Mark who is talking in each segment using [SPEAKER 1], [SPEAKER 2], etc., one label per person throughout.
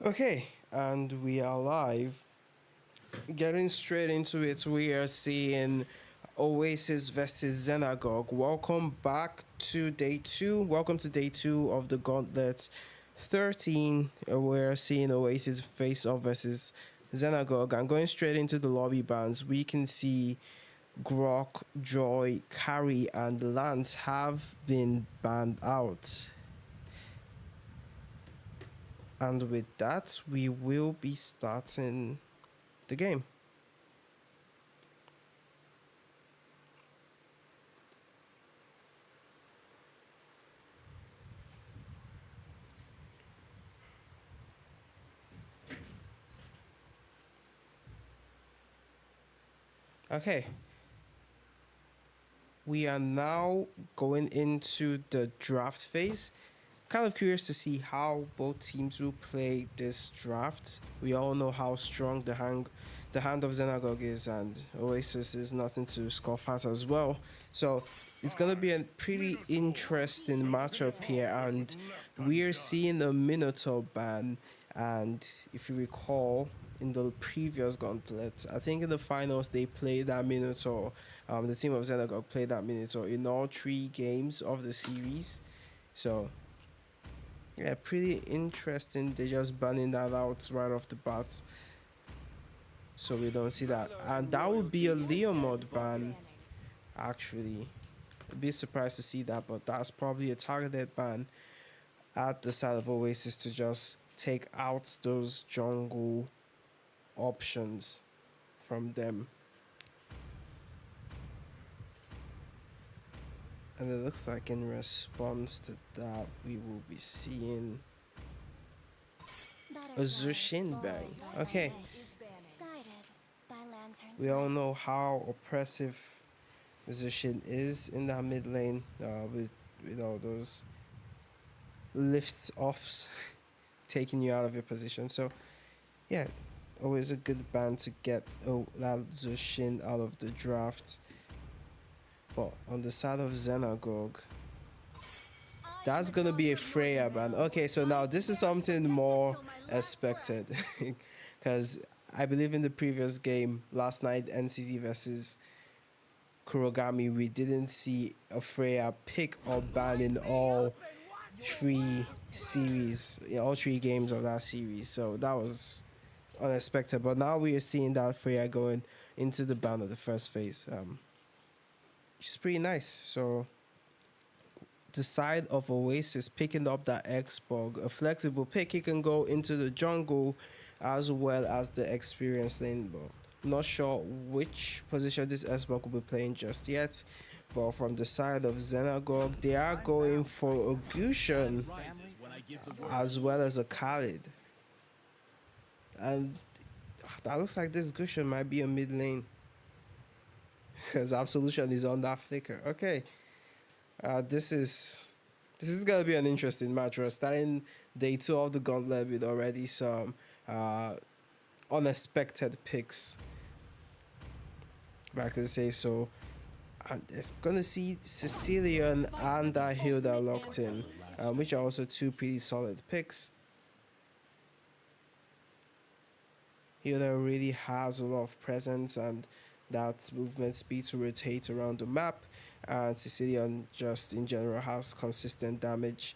[SPEAKER 1] Okay, and we are live. Getting straight into it, we are seeing Oasis versus Xenagouge. Welcome back to day two. Welcome to day two of the Gauntlet 13. We're seeing Oasis face off versus Xenagouge. And going straight into the lobby bans, we can see Grok, Joy, Carrie, and Lance have been banned out. And with that, we will be starting the game. Okay, we are now going into the draft phase. Kind of curious to see how both teams will play this draft. We all know how strong the hand of Xenagouge is, and Oasis is nothing to scoff at as well. So it's gonna be a pretty interesting matchup here, and we're seeing a Minotaur ban. And if you recall, in the previous Gauntlet, I think in the finals they played that Minotaur. The team of Xenagouge played that Minotaur in all three games of the series. So yeah, pretty interesting. They're just banning that out right off the bat, so we don't see that. And that would be a Leo mod ban, actually. I'd be surprised to see that, but that's probably a targeted ban at the side of Oasis to just take out those jungle options from them. And it looks like in response to that, we will be seeing a Zushin ban. Okay. We all know how oppressive Zushin is in that mid lane with all those lifts offs taking you out of your position. So yeah, always a good ban to get that Zushin out of the draft. But on the side of Xenagouge, that's gonna be a Freya ban. Okay, so now this is something more expected, because I believe in the previous game last night, NCZ versus Kurogami, we didn't see a Freya pick or ban in all three series, all three games of that series. So that was unexpected. But now we are seeing that Freya going into the ban of the first phase. Which is pretty nice. So the side of Oasis picking up that X-Bug, a flexible pick, he can go into the jungle as well as the experienced lane. But not sure which position this X-Bug will be playing just yet. But from the side of Xenagouge, they are going for a Gusion as well as a Khalid. And that looks like this Gusion might be a mid lane, because Absolution is on that flicker. Okay, this is gonna be an interesting match. We're starting day two of the Gauntlet with already some unexpected picks, if I could say so. I'm gonna see Sicilian and Hilda locked in, which are also two pretty solid picks. Hilda really has a lot of presence and that movement speed to rotate around the map, and Sicilian just in general has consistent damage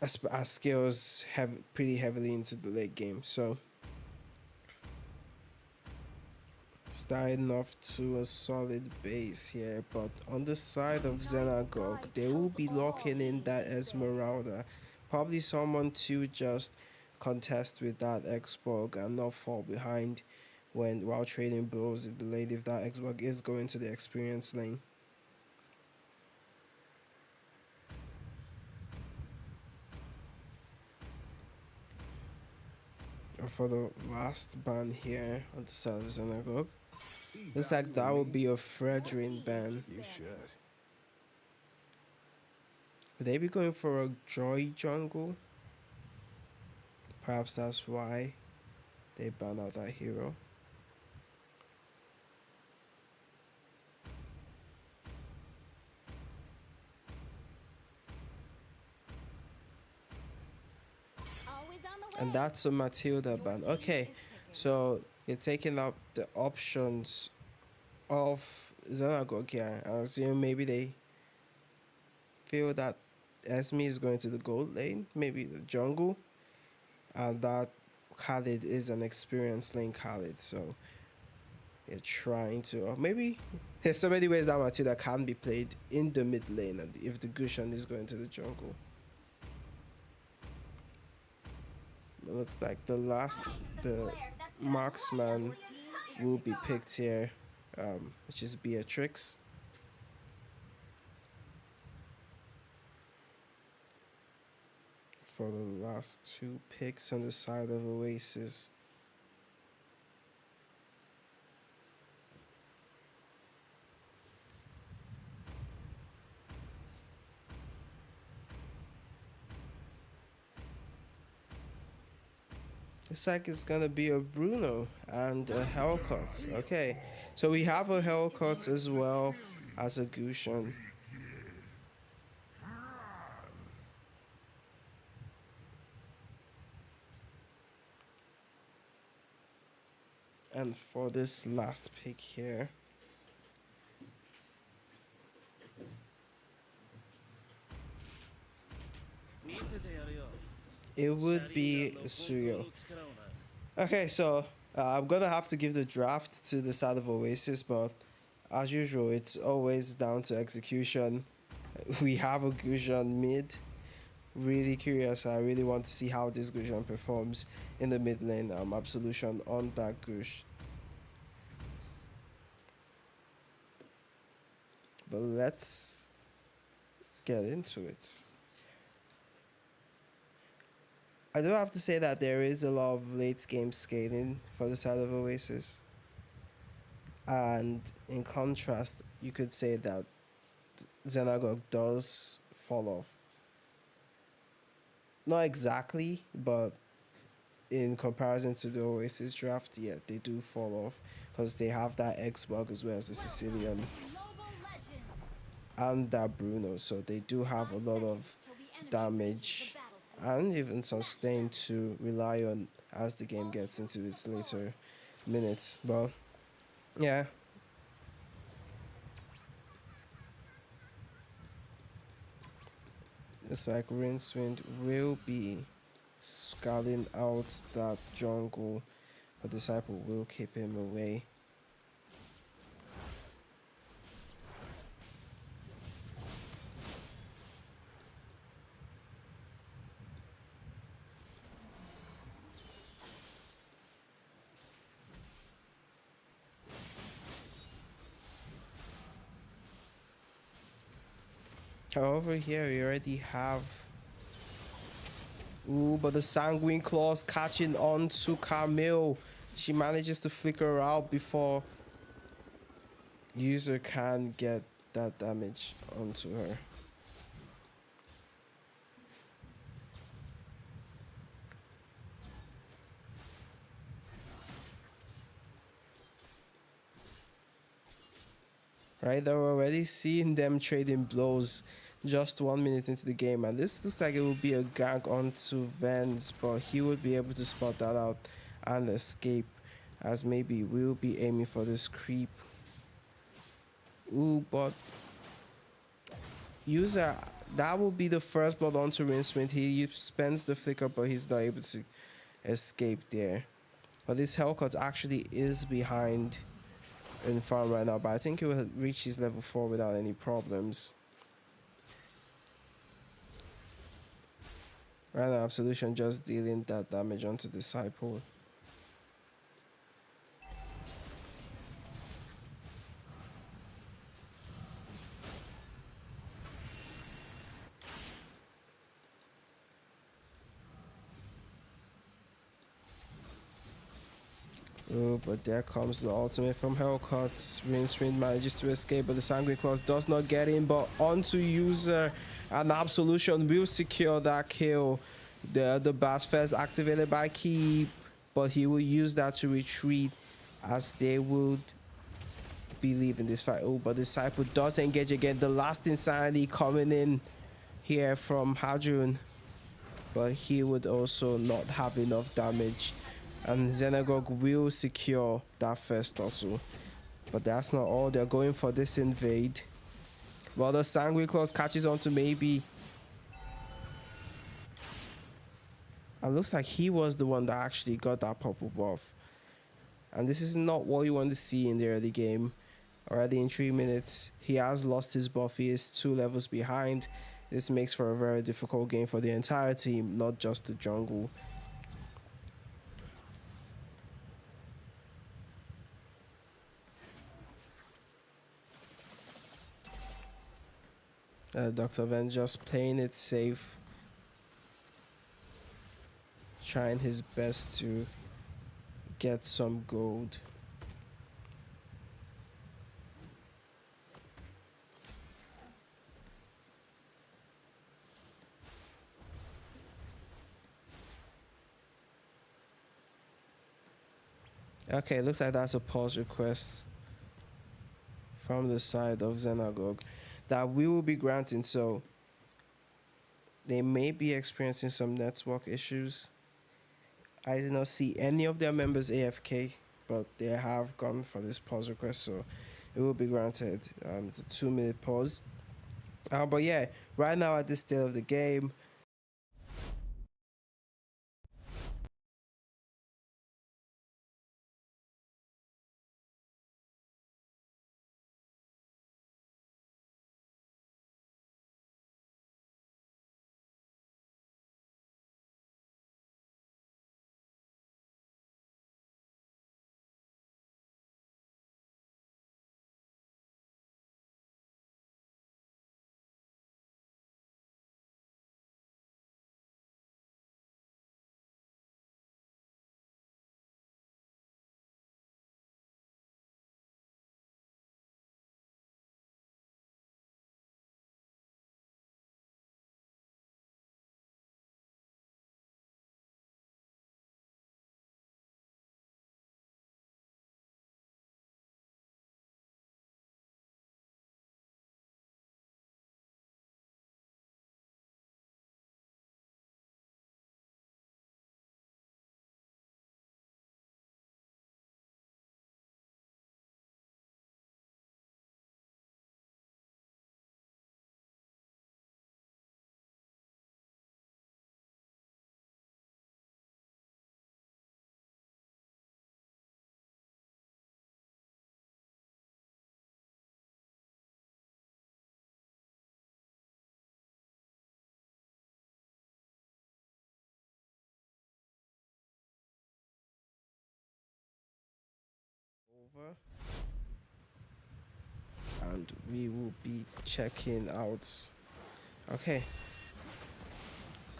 [SPEAKER 1] as skills have pretty heavily into the late game. So starting off to a solid base here, but on the side of Xenagouge, they will be locking in that Esmeralda. Probably someone to just contest with that Xbug and not fall behind while trading blows in the lane if that Xbug is going to the experience lane. For the last ban here on the side of Xenagouge, looks like that would be a Fredrin ban.
[SPEAKER 2] You should.
[SPEAKER 1] Would they be going for a Joy jungle? Perhaps that's why they ban out that hero. And that's a Matilda ban. Okay, so you're taking up the options of Xenagouge here. I assume maybe they feel that Esme is going to the gold lane, maybe the jungle, and that Khalid is an experienced lane Khalid, so they're trying to, or maybe there's so many ways that Matilda can be played in the mid lane, and if the Gushan is going to the jungle. It looks like the marksman will be picked here, which is Beatrix. For the last two picks on the side of Oasiss. Looks like it's gonna be a Bruno and a Hellcut. Okay, so we have a Hellcut as well as a Gushan. And for this last pick here, it would be Suyo. Okay, so I'm gonna have to give the draft to the side of Oasiss, but as usual, it's always down to execution. We have a Gushan mid. Really curious. I really want to see how this Gushan performs in the mid lane. Absolution on that Gush. But let's get into it. I do have to say that there is a lot of late game scaling for the side of Oasiss. And in contrast, you could say that Xenagouge does fall off. Not exactly, but in comparison to the Oasiss draft, yeah, they do fall off because they have that X-Bug as well as the Sicilian and that Bruno, so they do have a lot of damage and even sustain to rely on as the game gets into its later minutes. But yeah, it's like Rincewind will be scouting out that jungle, but Disciple will keep him away. However, here we already have. Ooh, but the Sanguine Claws catching on to Camille. She manages to flicker out before user can get that damage onto her. Right, they're already seeing them trading blows just 1 minute into the game, and this looks like it will be a gank onto Vance, but he would be able to spot that out and escape, as maybe we'll be aiming for this creep. Ooh, but user, that will be the first blood onto Rincewind. He spends the flicker, but he's not able to escape there. But this Hellcut actually is behind in farm right now, but I think he will reach his level 4 without any problems. Right now, Absolution just dealing that damage onto Disciple. Oh, but there comes the ultimate from Hellcut. Rincewind manages to escape, but the Sanguine Claws does not get in, but onto user, and Absolution will secure that kill. The Bass Fest activated by Keep, but he will use that to retreat as they would be leaving this fight. Oh, but Disciple does engage again. The last Insanity coming in here from Hajun. but he would also not have enough damage, and Xenagouge will secure that first turtle. But that's not all. They're going for this invade. Well, the Sanguine Claws catches on to Mlbb. It looks like he was the one that actually got that purple buff. And this is not what you want to see in the early game. Already in 3 minutes, he has lost his buff. He is 2 levels behind. This makes for a very difficult game for the entire team, not just the jungle. Dr. Ven just playing it safe, trying his best to get some gold. Okay, looks like that's a pause request from the side of Xenagouge that we will be granting. So they may be experiencing some network issues. I did not see any of their members AFK, but they have gone for this pause request, so it will be granted. It's a 2-minute pause. But yeah, right now at this stage of the game, over, and we will be checking out. Okay,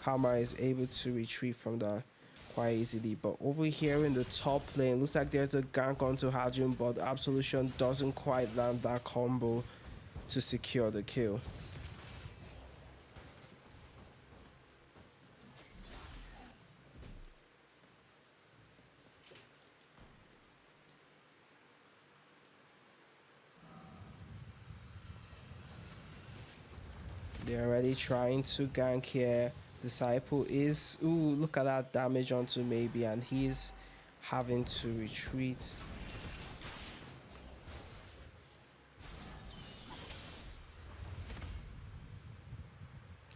[SPEAKER 1] Karma is able to retreat from that quite easily, but over here in the top lane, looks like there's a gank onto Hajun, but Absolution doesn't quite land that combo to secure the kill. They're already trying to gank here. Disciple is, ooh, look at that damage onto Mlbb, and he's having to retreat.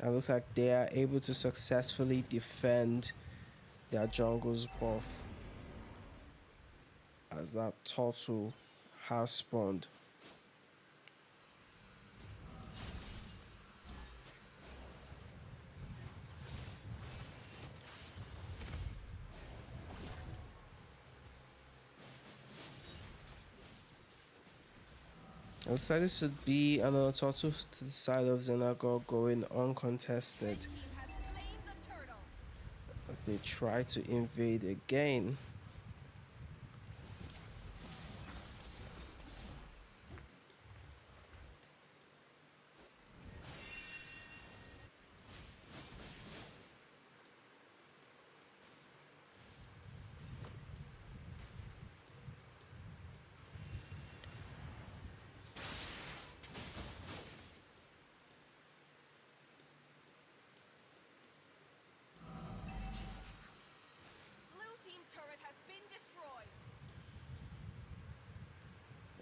[SPEAKER 1] It looks like they are able to successfully defend their jungle's buff as that turtle has spawned. Looks like this should be another turtle to the side of Xenagouge going uncontested as they try to invade again.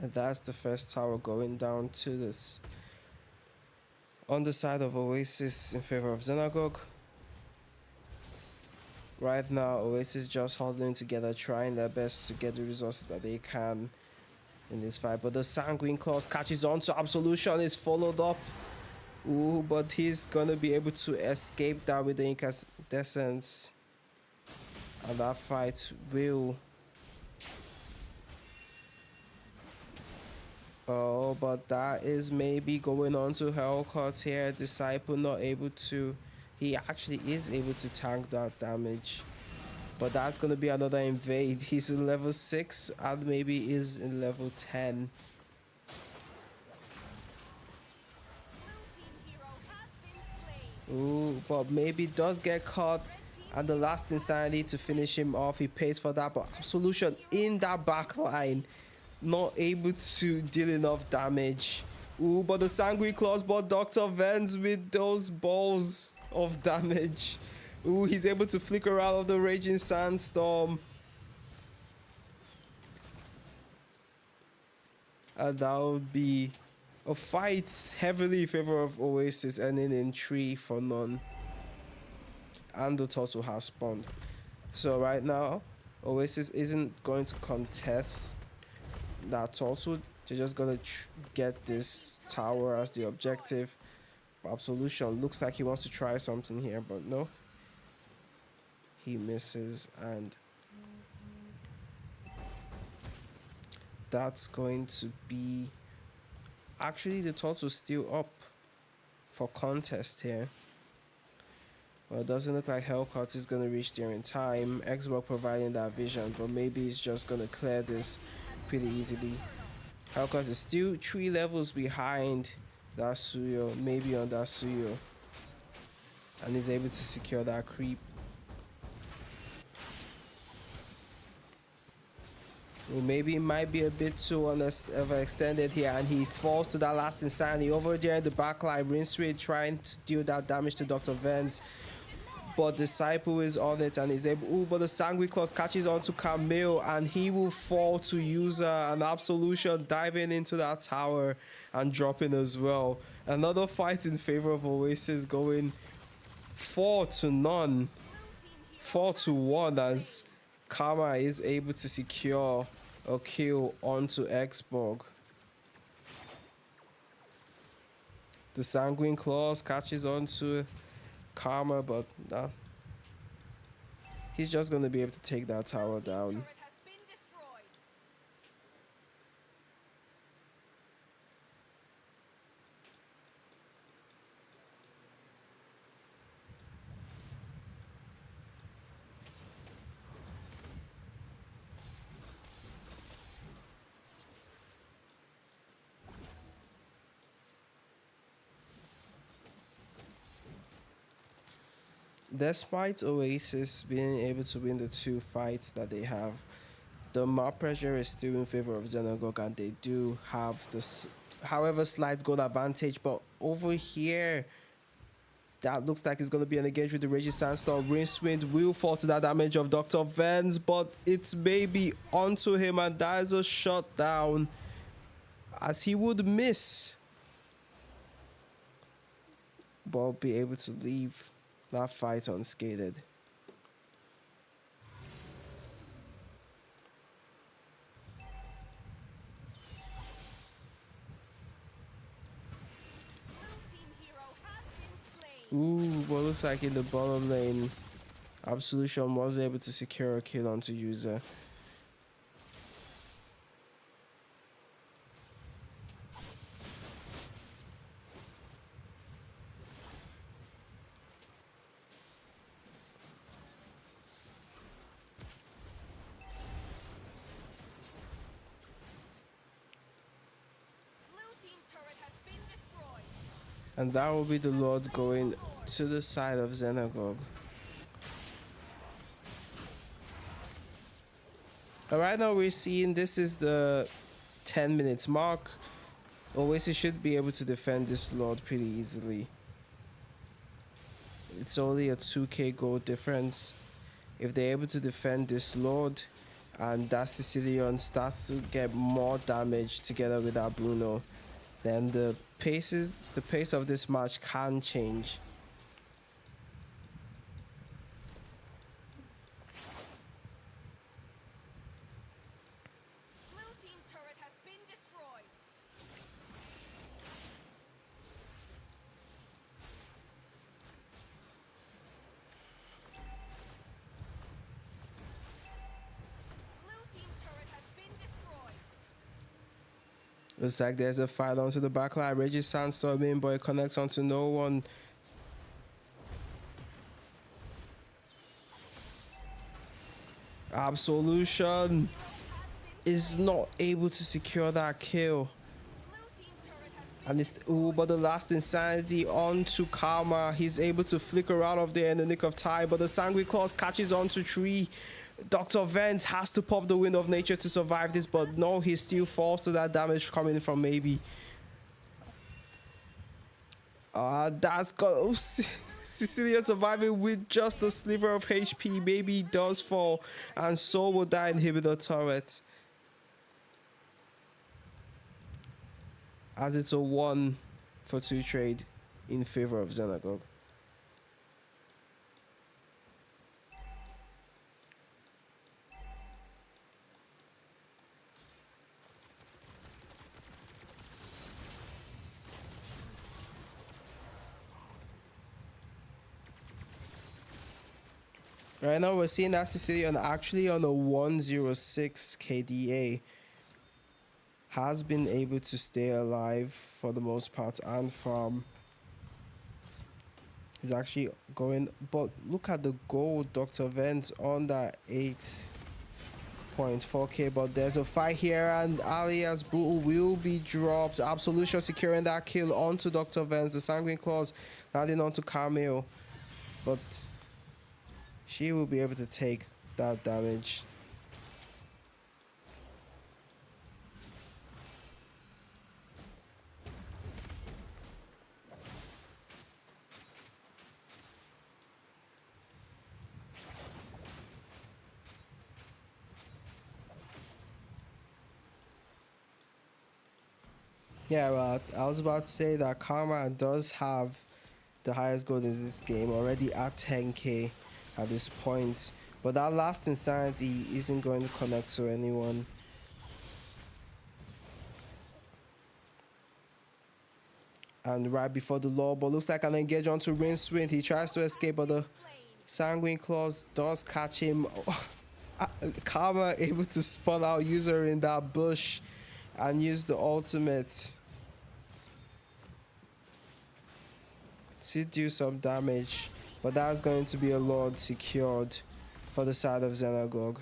[SPEAKER 1] And that's the first tower going down to this on the side of Oasiss in favor of Xenagouge. Right now, Oasiss just holding together, trying their best to get the resources that they can in this fight. But the Sanguine Claws catches on to Absolution, is followed up. Ooh, but he's gonna be able to escape that with the Incandescence. And that fight will... Oh, but that is maybe going on to Hellcut here. Disciple not able to... He actually is able to tank that damage. But that's going to be another invade. He's in level 6 and maybe is in level 10. Ooh, but maybe does get caught. And the last Insanity to finish him off. He pays for that. But Absolution in that back line. Not able to deal enough damage. Ooh, but the Sanguine Claws, but Dr. Vance with those balls of damage. Ooh, he's able to flicker out of the Raging Sandstorm. And that would be a fight heavily in favor of Oasiss, ending in 3 for none. And the turtle has spawned. So right now, Oasiss isn't going to contest that turtle. They're just gonna get this tower as the objective. Absolution looks like he wants to try something here, but no. He misses, and that's going to be... Actually, the turtle's still up for contest here. Well, it doesn't look like Hellcut is going to reach there in time. Xbox providing that vision, but maybe he's just going to clear this pretty easily. Hellcut is still 3 levels behind that Suyo, maybe on that Suyo. And he's able to secure that creep. Well, maybe it might be a bit too overextended here, and he falls to that last Insanity over there in the backline. Rincewind trying to deal that damage to Dr. Vance, but Disciple is on it and is able... Ooh, but the Sanguine Claws catches on to Camille, and he will fall to User, and Absolution diving into that tower and dropping as well. Another fight in favor of Oasiss, going 4 to none. 4 to 1 as Karma is able to secure a kill onto Xborg. The Sanguine Claws catches onto Karma, but he's just going to be able to take that tower down. Despite Oasiss being able to win the 2 fights that they have, the map pressure is still in favor of Xenagouge, and they do have this, however, slight goal advantage. But over here, that looks like it's going to be an engage with the Raging Sandstorm. Rincewind will fall to that damage of Dr. Vance, but it's maybe onto him, and that is a shot down as he would miss, but be able to leave that fight unscathed. Ooh, but looks like in the bottom lane, Absolution was able to secure a kill onto User. And that will be the Lord going to the side of Xenagouge. And right now we're seeing this is the 10 minutes mark. Oasiss should be able to defend this Lord pretty easily. It's only a 2k gold difference. If they're able to defend this Lord and that Sicilian starts to get more damage together with that Bruno, then the pace of this match can change. Looks like there's a fight onto the backline. Reggie Sandstorm in, but it connects onto no one. Absolution is not able to secure that kill. And it's but the last insanity onto Karma. He's able to flicker out of there in the nick of time, but the Sanguine Claws catches onto Tree. Dr. Vance has to pop the Wind of Nature to survive this, but no, he still falls to that damage coming from Maybe. That's got Cecilia surviving with just a sliver of HP. Maybe does fall, and so will that inhibitor turret. As it's a 1-for-2 trade in favor of Xenagouge. Right now we're seeing that Sicilian actually on a 106 KDA. Has been able to stay alive for the most part and farm. He's actually going, but look at the gold Dr. Vance on that 8.4k, but there's a fight here and Alias Brutal will be dropped. Absolution securing that kill onto Dr. Vance. The Sanguine Claws landing onto Camille, but she will be able to take that damage. Yeah, well, I was about to say that Karma does have the highest gold in this game, already at 10k at this point. But that last insanity isn't going to connect to anyone. And right before the law, but looks like an engage onto Rincewind. He tries to escape, but the Sanguine Claws does catch him. Karma able to spot out user in that bush and use the ultimate to do some damage, but that's going to be a Lord secured for the side of Xenagouge.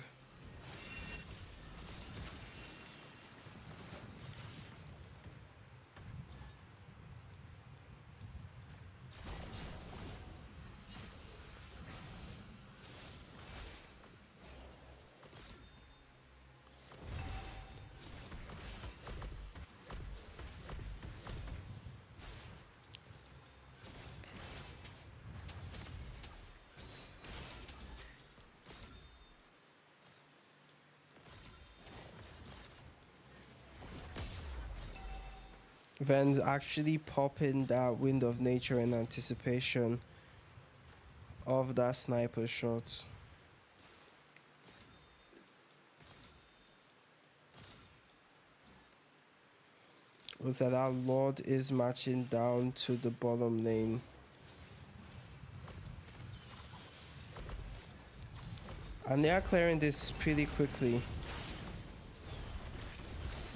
[SPEAKER 1] Vance actually popping that Wind of Nature in anticipation of that sniper shot. Looks like that Lord is marching down to the bottom lane. And they are clearing this pretty quickly.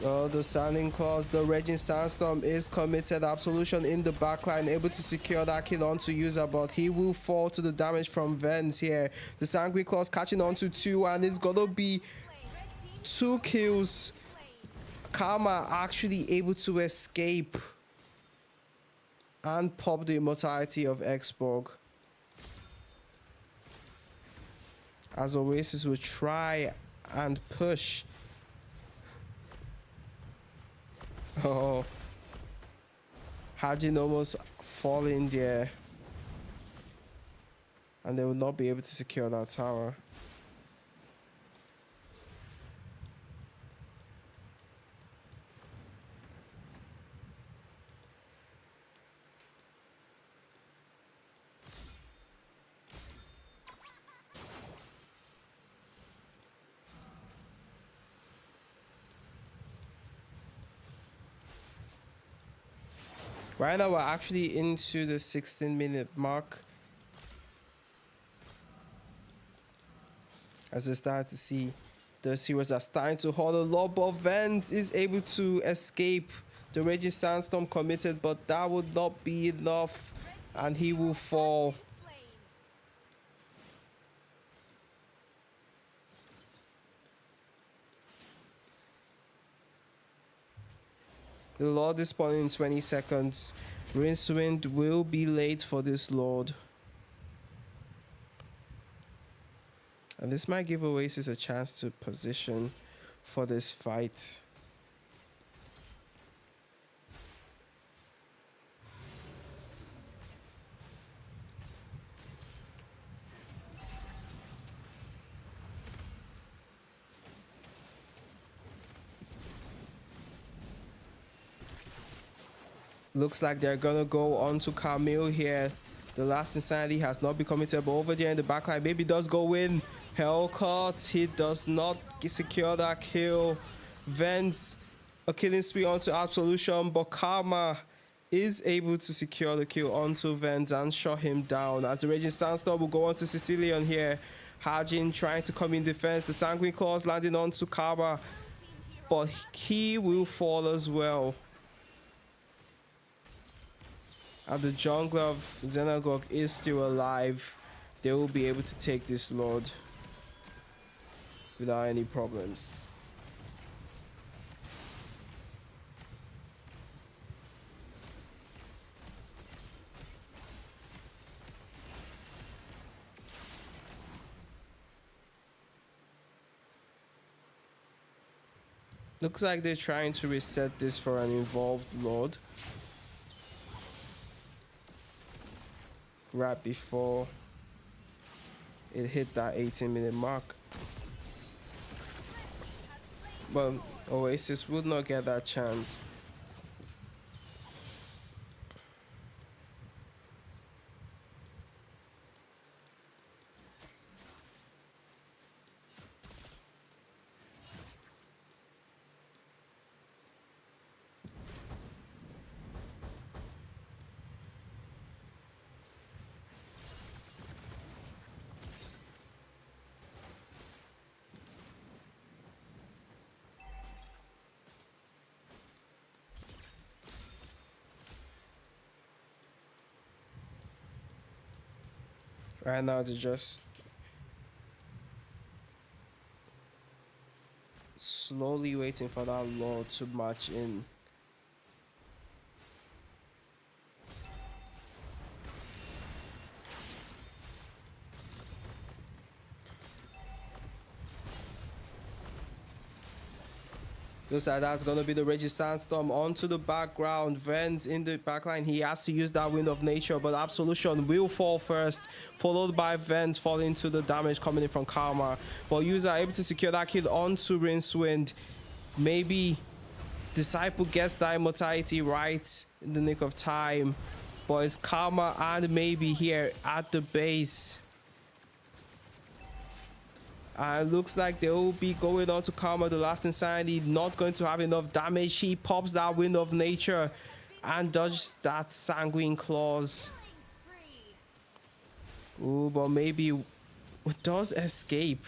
[SPEAKER 1] Oh, the Sounding Claws, the Raging Sandstorm is committed. Absolution in the backline, able to secure that kill onto user, but he will fall to the damage from Vance here. The Sanguine Claws catching onto 2, and it's gonna be 2 kills. Karma actually able to escape and pop the immortality of Xborg, as Oasis will try and push. Oh, Hajin almost falling there, and they will not be able to secure that tower. Right now we're actually into the 16-minute mark. As we start to see, those heroes are starting to hold a lot, but Vance is able to escape. The Raging Sandstorm committed, but that would not be enough, and he will fall. The Lord is spawning in 20 seconds. Rincewind will be late for this Lord. And this might give Oasis a chance to position for this fight. Looks like they're gonna go on to Camille here. The last insanity has not been committed, but over there in the backline, maybe does go in. Hellcut, he does not secure that kill. Vance, a killing spree onto Absolution, but Karma is able to secure the kill onto Vance and shut him down. As the Raging Sandstorm will go on to Sicilian here. Hajin trying to come in defense. The Sanguine Claws landing onto Karma, but he will fall as well. And the jungler of Xenagouge is still alive. They will be able to take this Lord without any problems. Looks like they're trying to reset this for an involved Lord right before it hit that 18-minute mark. But Oasis would not get that chance. Right now they're just slowly waiting for that Lord to march in. Looks like that's gonna be the Raging Sandstorm onto the background. Vance in the backline. He has to use that Wind of Nature, but Absolution will fall first, followed by Vance falling to the damage coming in from Karma. But User able to secure that kill onto Rincewind. Maybe Disciple gets that immortality right in the nick of time, but it's Karma and maybe here at the base. Looks like they will be going on to Karma. The last insanity not going to have enough damage. He pops that Wind of Nature and dodges that Sanguine Claws. Ooh, but maybe does escape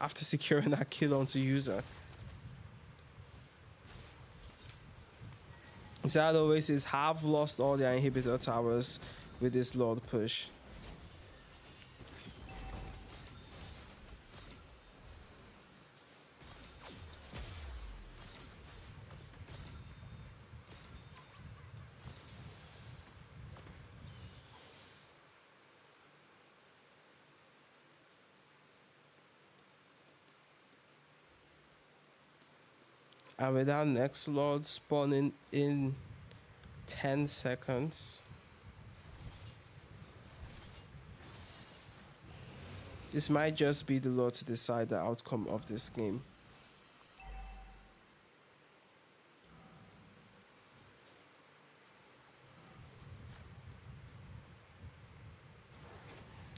[SPEAKER 1] after securing that kill onto User. Inside Oasis have lost all their inhibitor towers with this Lord push. And with our next Lord spawning in 10 seconds, this might just be the Lord to decide the outcome of this game.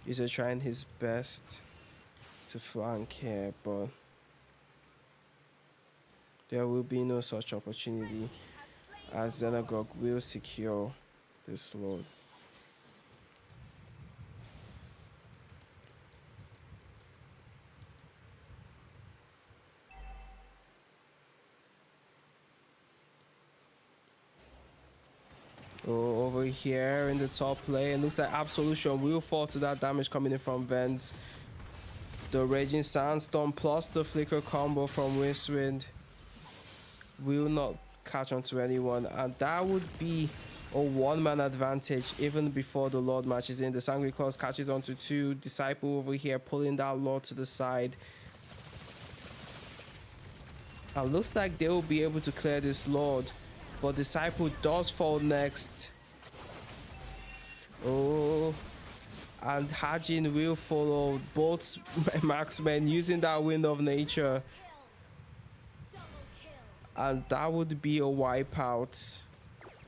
[SPEAKER 1] He's just trying his best to flank here, but there will be no such opportunity as Xenagouge will secure this load. Oh, over here in the top lane, looks like Absolution will fall to that damage coming in from Vents. The Raging Sandstorm plus the Flicker combo from Windswind will not catch on to anyone, and that would be a one-man advantage even before the Lord matches in. The Sanguine Claws catches onto two. Disciple over here pulling that Lord to the side. And looks like they will be able to clear this Lord, but Disciple does fall next. Oh, and Hajin will follow both marksmen using that Wind of Nature, and that would be a wipeout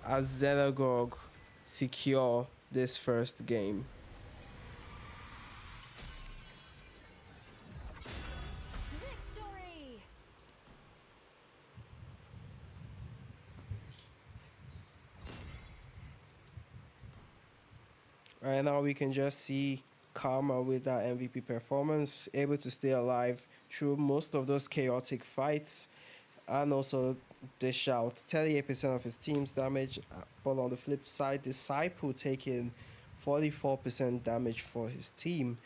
[SPEAKER 1] as Xenagouge secure this first game.
[SPEAKER 2] Victory!
[SPEAKER 1] Right now we can just see Karma with that MVP performance, able to stay alive through most of those chaotic fights, and also dish out 38% of his team's damage. But on the flip side, Disciple taking 44% damage for his team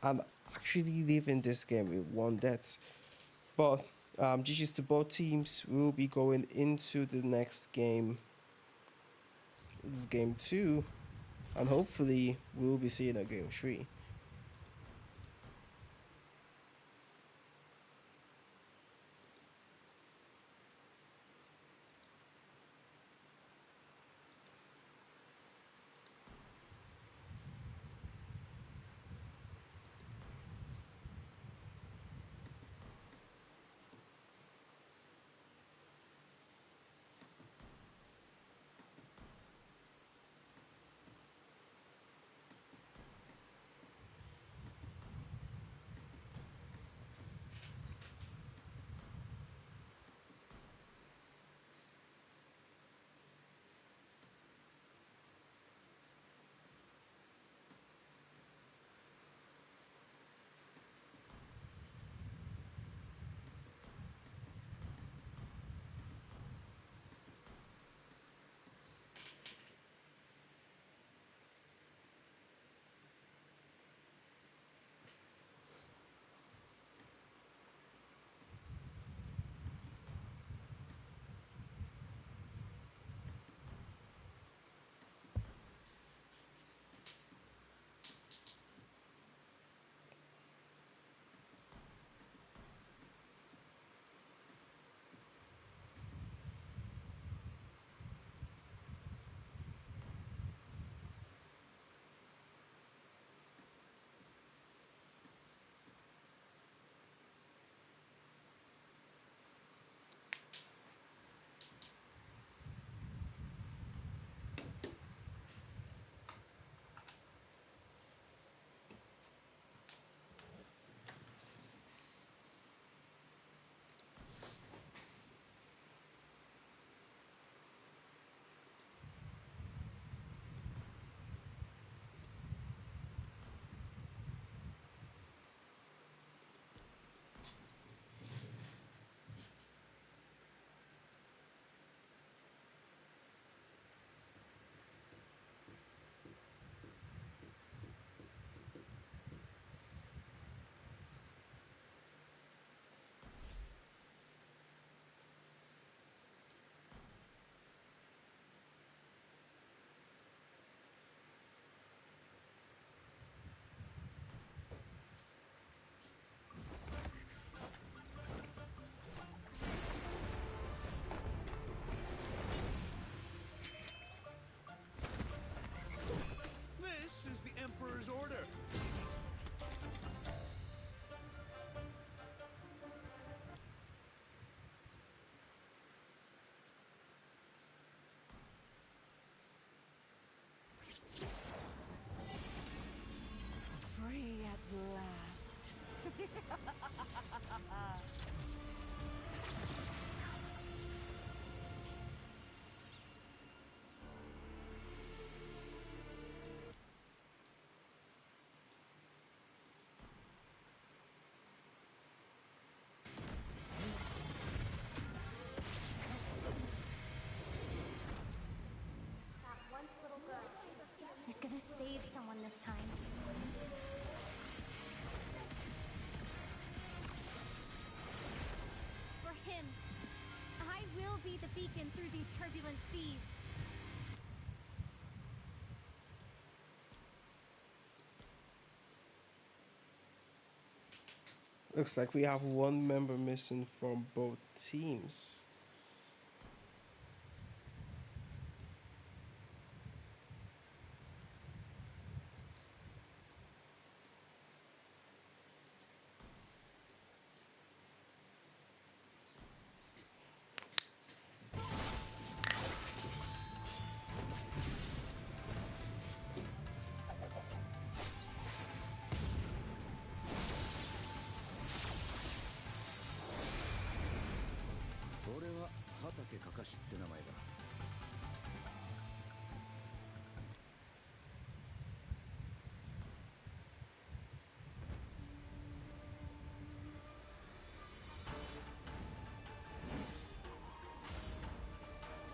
[SPEAKER 1] and actually leaving this game with one death. But GG's to both teams. We'll be going into the next game. It's game 2, and hopefully we'll be seeing a game 3.
[SPEAKER 2] be the beacon through these turbulent seas.
[SPEAKER 1] Looks like we have one member missing from both teams.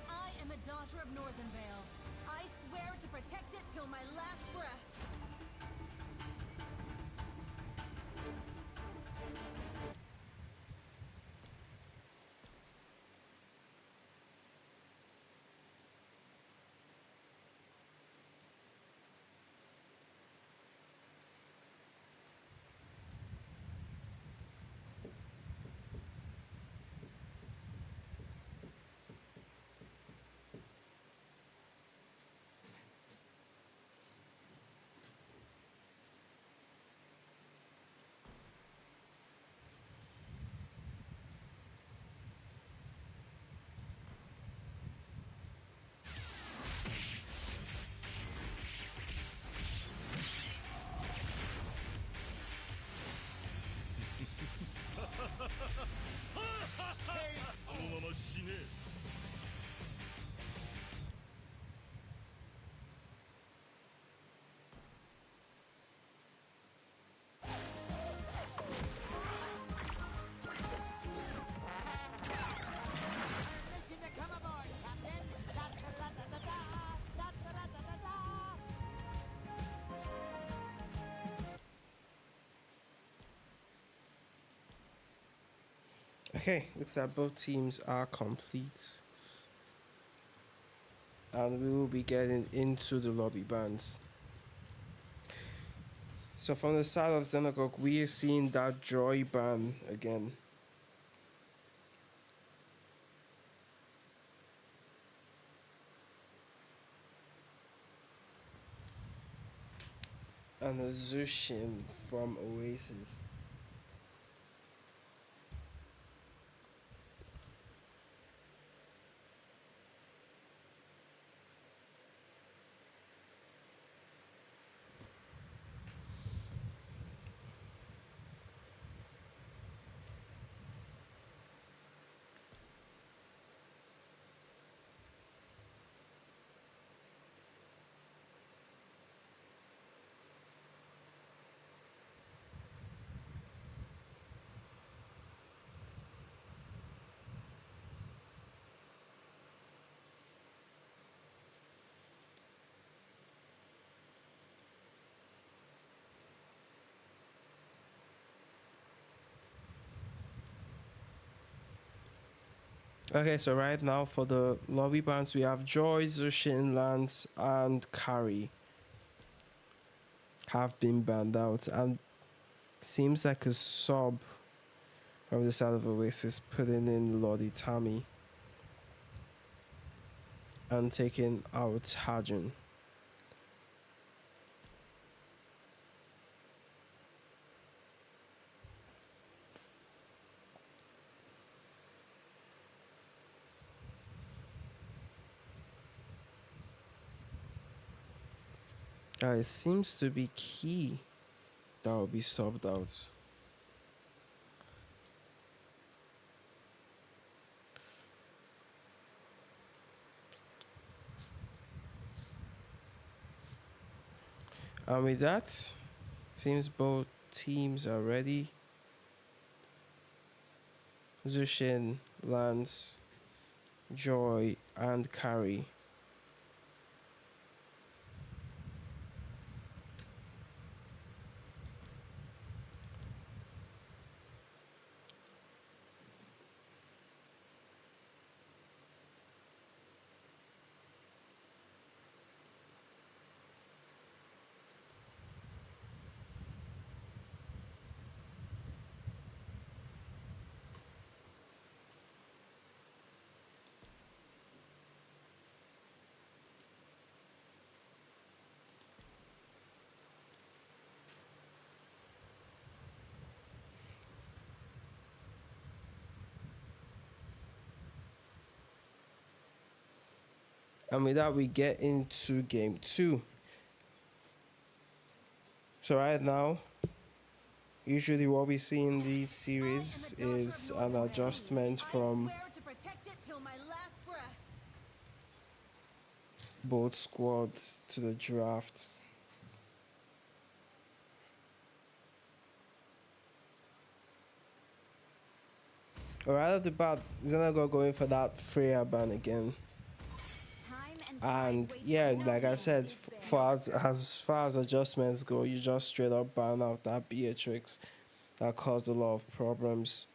[SPEAKER 2] I am a daughter of Northern Vale. I swear to protect it till my last breath.
[SPEAKER 1] Okay, looks like both teams are complete. And we will be getting into the lobby bands. So from the side of Xenagouge, we are seeing that joy band again. And a Zushin from Oasiss. Okay, so right now for the lobby bands, we have Joy, Zushin, Lance, and Carrie have been banned out. And seems like a sub from the side of Oasis putting in Lottie Tammy and taking out Hajun. It seems to be Key that will be subbed out. And with that, seems both teams are ready. Zushin, Lance, Joy, and Carrie. And with that, we get into game 2. So right now, usually what we see in these series is an adjustment from
[SPEAKER 2] I swear to protect it till my last breath.
[SPEAKER 1] both squads to the drafts. Right off the bat, Xenagouge going for that Freya ban again.
[SPEAKER 2] Time and
[SPEAKER 1] And
[SPEAKER 2] tide wait
[SPEAKER 1] yeah,
[SPEAKER 2] for no
[SPEAKER 1] like I
[SPEAKER 2] man
[SPEAKER 1] said,
[SPEAKER 2] is there.
[SPEAKER 1] as far as adjustments go, you just straight up ban out that Beatrix that caused a lot of problems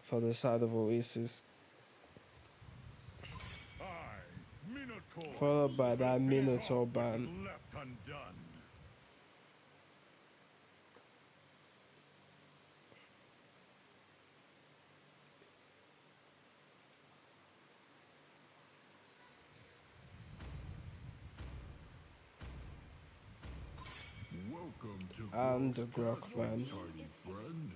[SPEAKER 1] for the side of Oasis. Followed by that Minotaur ban.
[SPEAKER 3] Left undone. Welcome to
[SPEAKER 1] And the
[SPEAKER 3] Grok's
[SPEAKER 1] Grok
[SPEAKER 3] Castle,
[SPEAKER 1] ban.
[SPEAKER 3] tiny friend.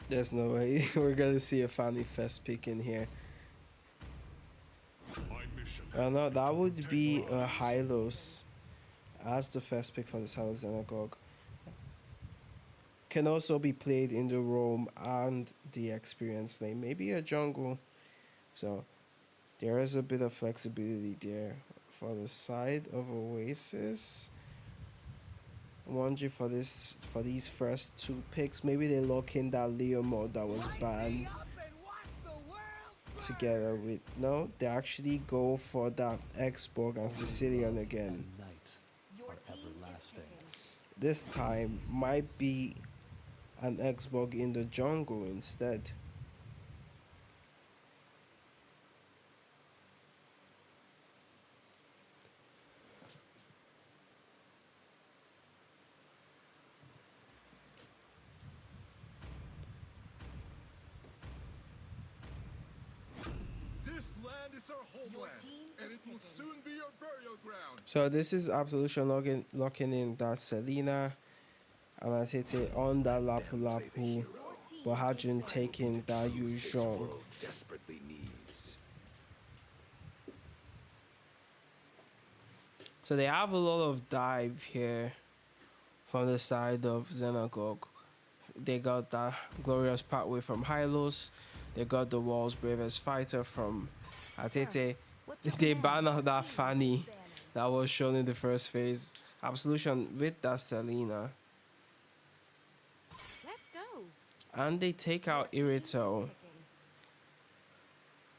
[SPEAKER 1] There's no way we're gonna see a Fanny Fest pick in here.
[SPEAKER 3] My mission.
[SPEAKER 1] No, that
[SPEAKER 3] to
[SPEAKER 1] would
[SPEAKER 3] protect
[SPEAKER 1] be a
[SPEAKER 3] Rise.
[SPEAKER 1] Hylos as the first pick for the side of Xenagouge. Can also be played in the roam and the experience lane, maybe a jungle. So there is a bit of flexibility there for the side of Oasis. I'm wondering for these first 2 picks, maybe they lock in that Leo mode that was banned together with no, they actually go for that Xborg and Sicilian again.
[SPEAKER 2] Your team is picking.
[SPEAKER 1] This time might be an Xborg in the jungle instead.
[SPEAKER 3] This land is our homeland,
[SPEAKER 2] team
[SPEAKER 3] and
[SPEAKER 2] is
[SPEAKER 3] it will
[SPEAKER 2] picking.
[SPEAKER 3] soon be our burial ground.
[SPEAKER 1] So this is Absolution locking in that Selena and I say on that Lapu Lapu, but Hajun taking that Yu Zhong.
[SPEAKER 3] Desperately needs.
[SPEAKER 1] So they have a lot of dive here from the side of Xenagouge. They got that glorious pathway from Hylos. They got the world's bravest fighter from Atete. They ban out that Fanny that was shown in the first phase. Absolution with that Selena.
[SPEAKER 2] Let's go.
[SPEAKER 1] And they take out Irito.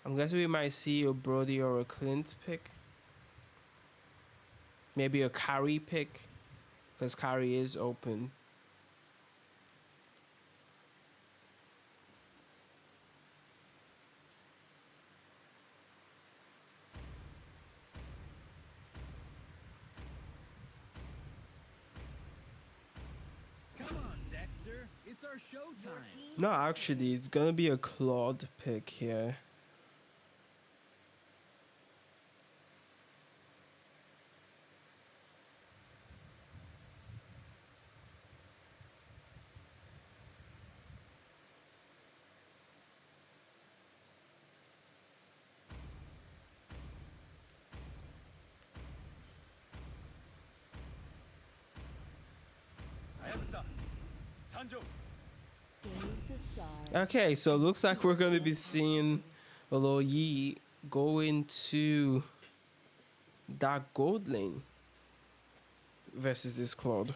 [SPEAKER 1] I'm guessing we might see a Brody or a Clint pick. Maybe a carry pick. Because carry is open.
[SPEAKER 4] Come on, Dexter. It's our showtime.
[SPEAKER 1] No, actually, it's gonna be a Claude pick here.
[SPEAKER 2] Gaze the stars.
[SPEAKER 1] Okay, so it looks like we're gonna be seeing Olo Yi go into that gold lane versus this Claude.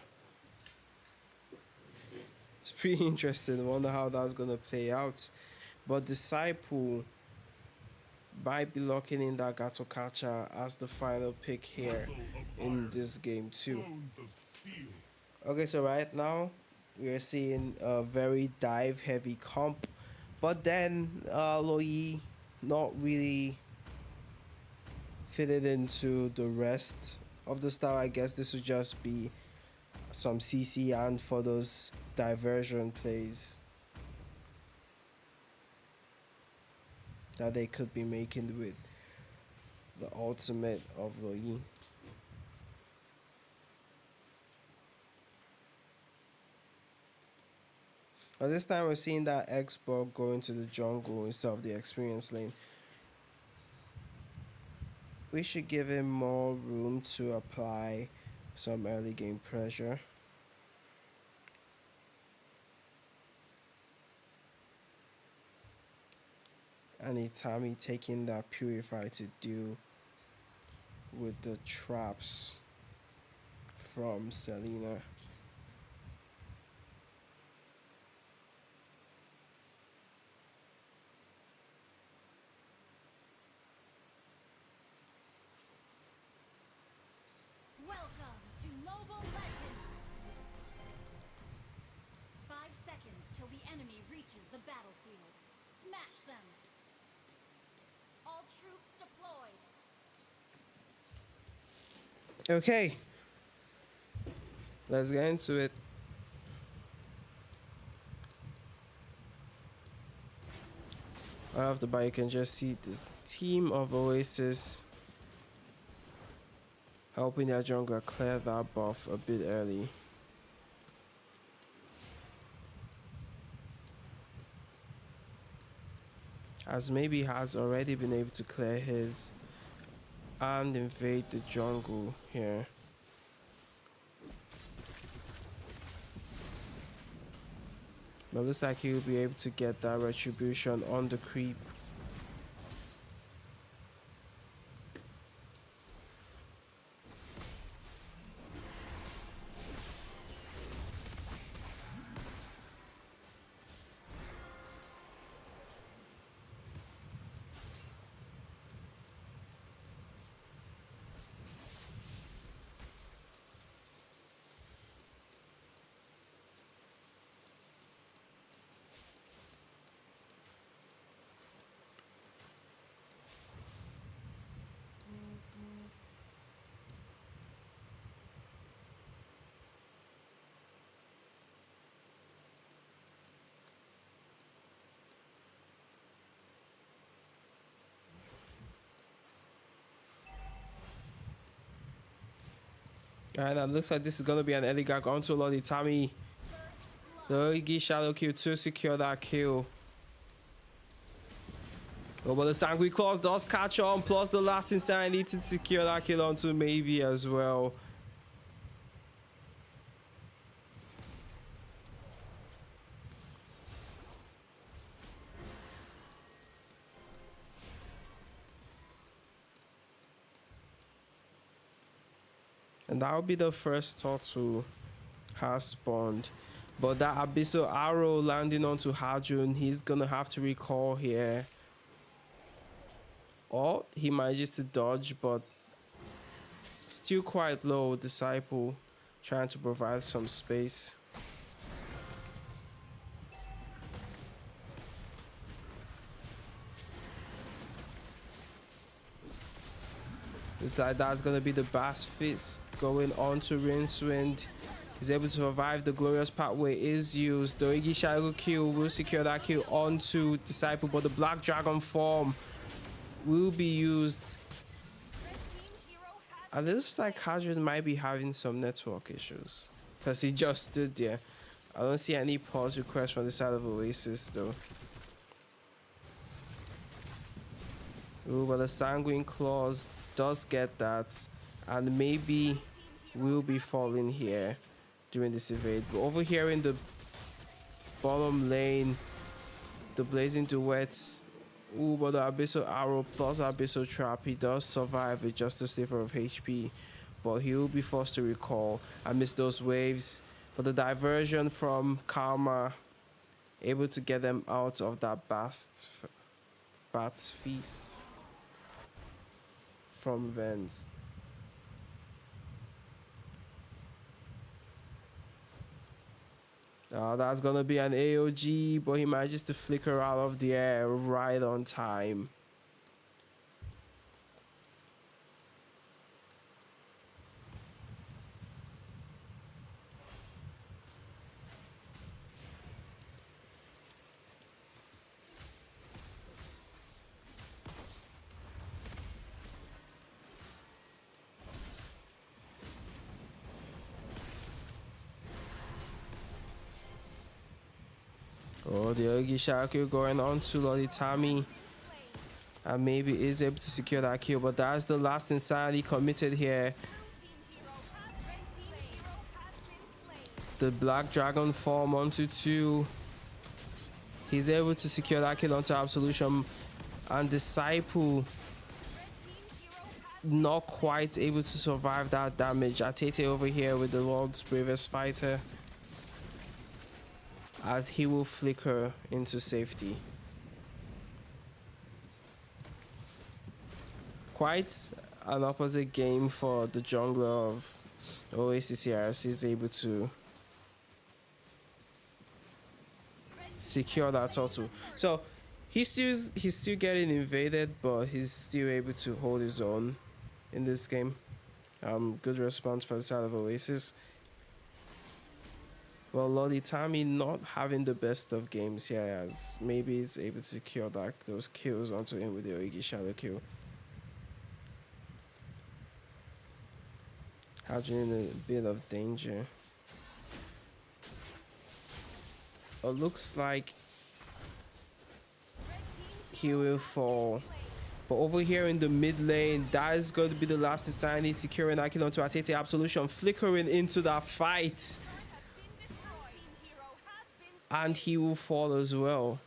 [SPEAKER 1] It's pretty interesting. I wonder how that's gonna play out. But Disciple might be locking in that Gatokacha as the final pick here in this game too. Okay, so right now we are seeing a very dive heavy comp, but then Loi not really fitted into the rest of the style. I guess this would just be some CC and for those diversion plays. that they could be making with the ultimate of Loi. But this time we're seeing that X-Bug go into the jungle instead of the experience lane. We should give him more room to apply some early game pressure. And Itami taking that Purify to deal with the traps from Selena.
[SPEAKER 2] Welcome to Mobile Legends! 5 seconds till the enemy reaches the battlefield. Smash them! All troops deployed!
[SPEAKER 1] Okay, let's get into it. Right off the bat, you can just see this team of Oasiss helping their jungler clear that buff a bit early. As maybe has already been able to clear his and invade the jungle here. But looks like he'll be able to get that retribution on the creep. Alright, that looks like this is gonna be an early gag onto Lord Itami. The Oigi Shadow Kill to secure that kill. Oh, but the Sanguine Claws does catch on, plus the last insanity to secure that kill onto Mlbb as well. And that would be the first turtle has spawned. But that Abyssal Arrow landing onto Hajun, he's gonna have to recall here. Or he manages to dodge, but still quite low. Disciple trying to provide some space. Looks like that's gonna be the Bass Fist going on to Rincewind. He's able to survive. The Glorious Pathway is used. The Oigi Shadow Kill will secure that kill onto Disciple, but the Black Dragon form will be used. And it looks like Hadron might be having some network issues because he just stood there. I don't see any pause requests from the side of Oasis though. Ooh, but the Sanguine Claws does get that, and maybe will be falling here during this evade. But over here in the bottom lane, the Blazing Duets. Ooh, but the Abyssal Arrow plus Abyssal Trap, he does survive with just a sliver of HP, but he will be forced to recall and miss those waves. But the diversion from Karma, able to get them out of that Bat's Feast from Vents. That's gonna be an AOG, but he manages to flicker out of the air right on time. Oh, the Ogi Shaku going on to Lolitami. And maybe is able to secure that kill, but that's the last insanity committed here. The Black Dragon form onto 2. He's able to secure that kill onto Absolution. And Disciple not quite able to survive that damage. Atete over here with the world's bravest fighter, as he will flicker into safety. Quite an opposite game for the jungler of Oasiss here, as he's able to secure that turtle. So he's still getting invaded, but he's still able to hold his own in this game. Good response for the side of Oasiss. Well, Lolitami not having the best of games here, as maybe he's able to secure those kills onto him with the Oigi Shadow kill. Hadjin in a bit of danger. It looks like he will fall. But over here in the mid lane, that is going to be the last insanity, securing that kill onto Atete. Absolution flickering into that fight. And he will fall as well.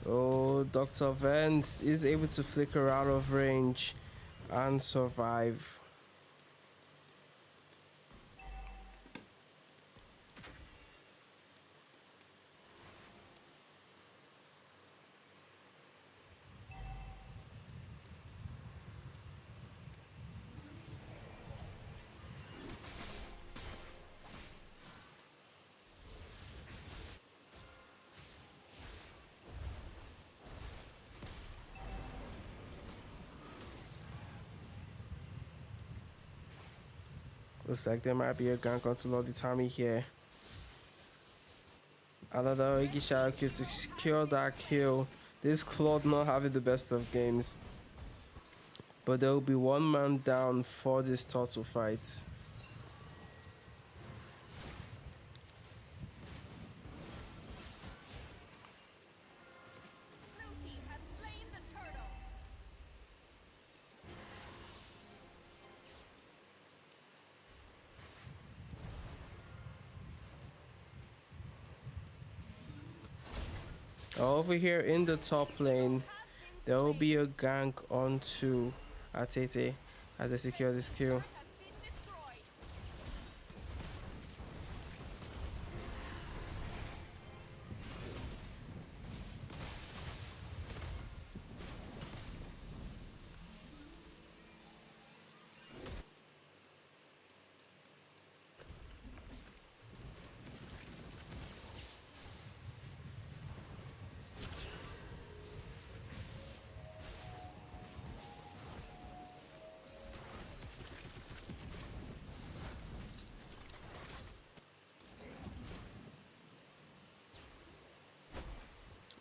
[SPEAKER 1] Oh, Dr. Vance is able to flicker out of range and survive. Looks like there might be a gank onto Lolitami here. Another Oigi kill to secure that kill. This Claude not having the best of games. But there will be one man down for this turtle fight. Over here in the top lane, there will be a gank onto Atete as they secure this kill.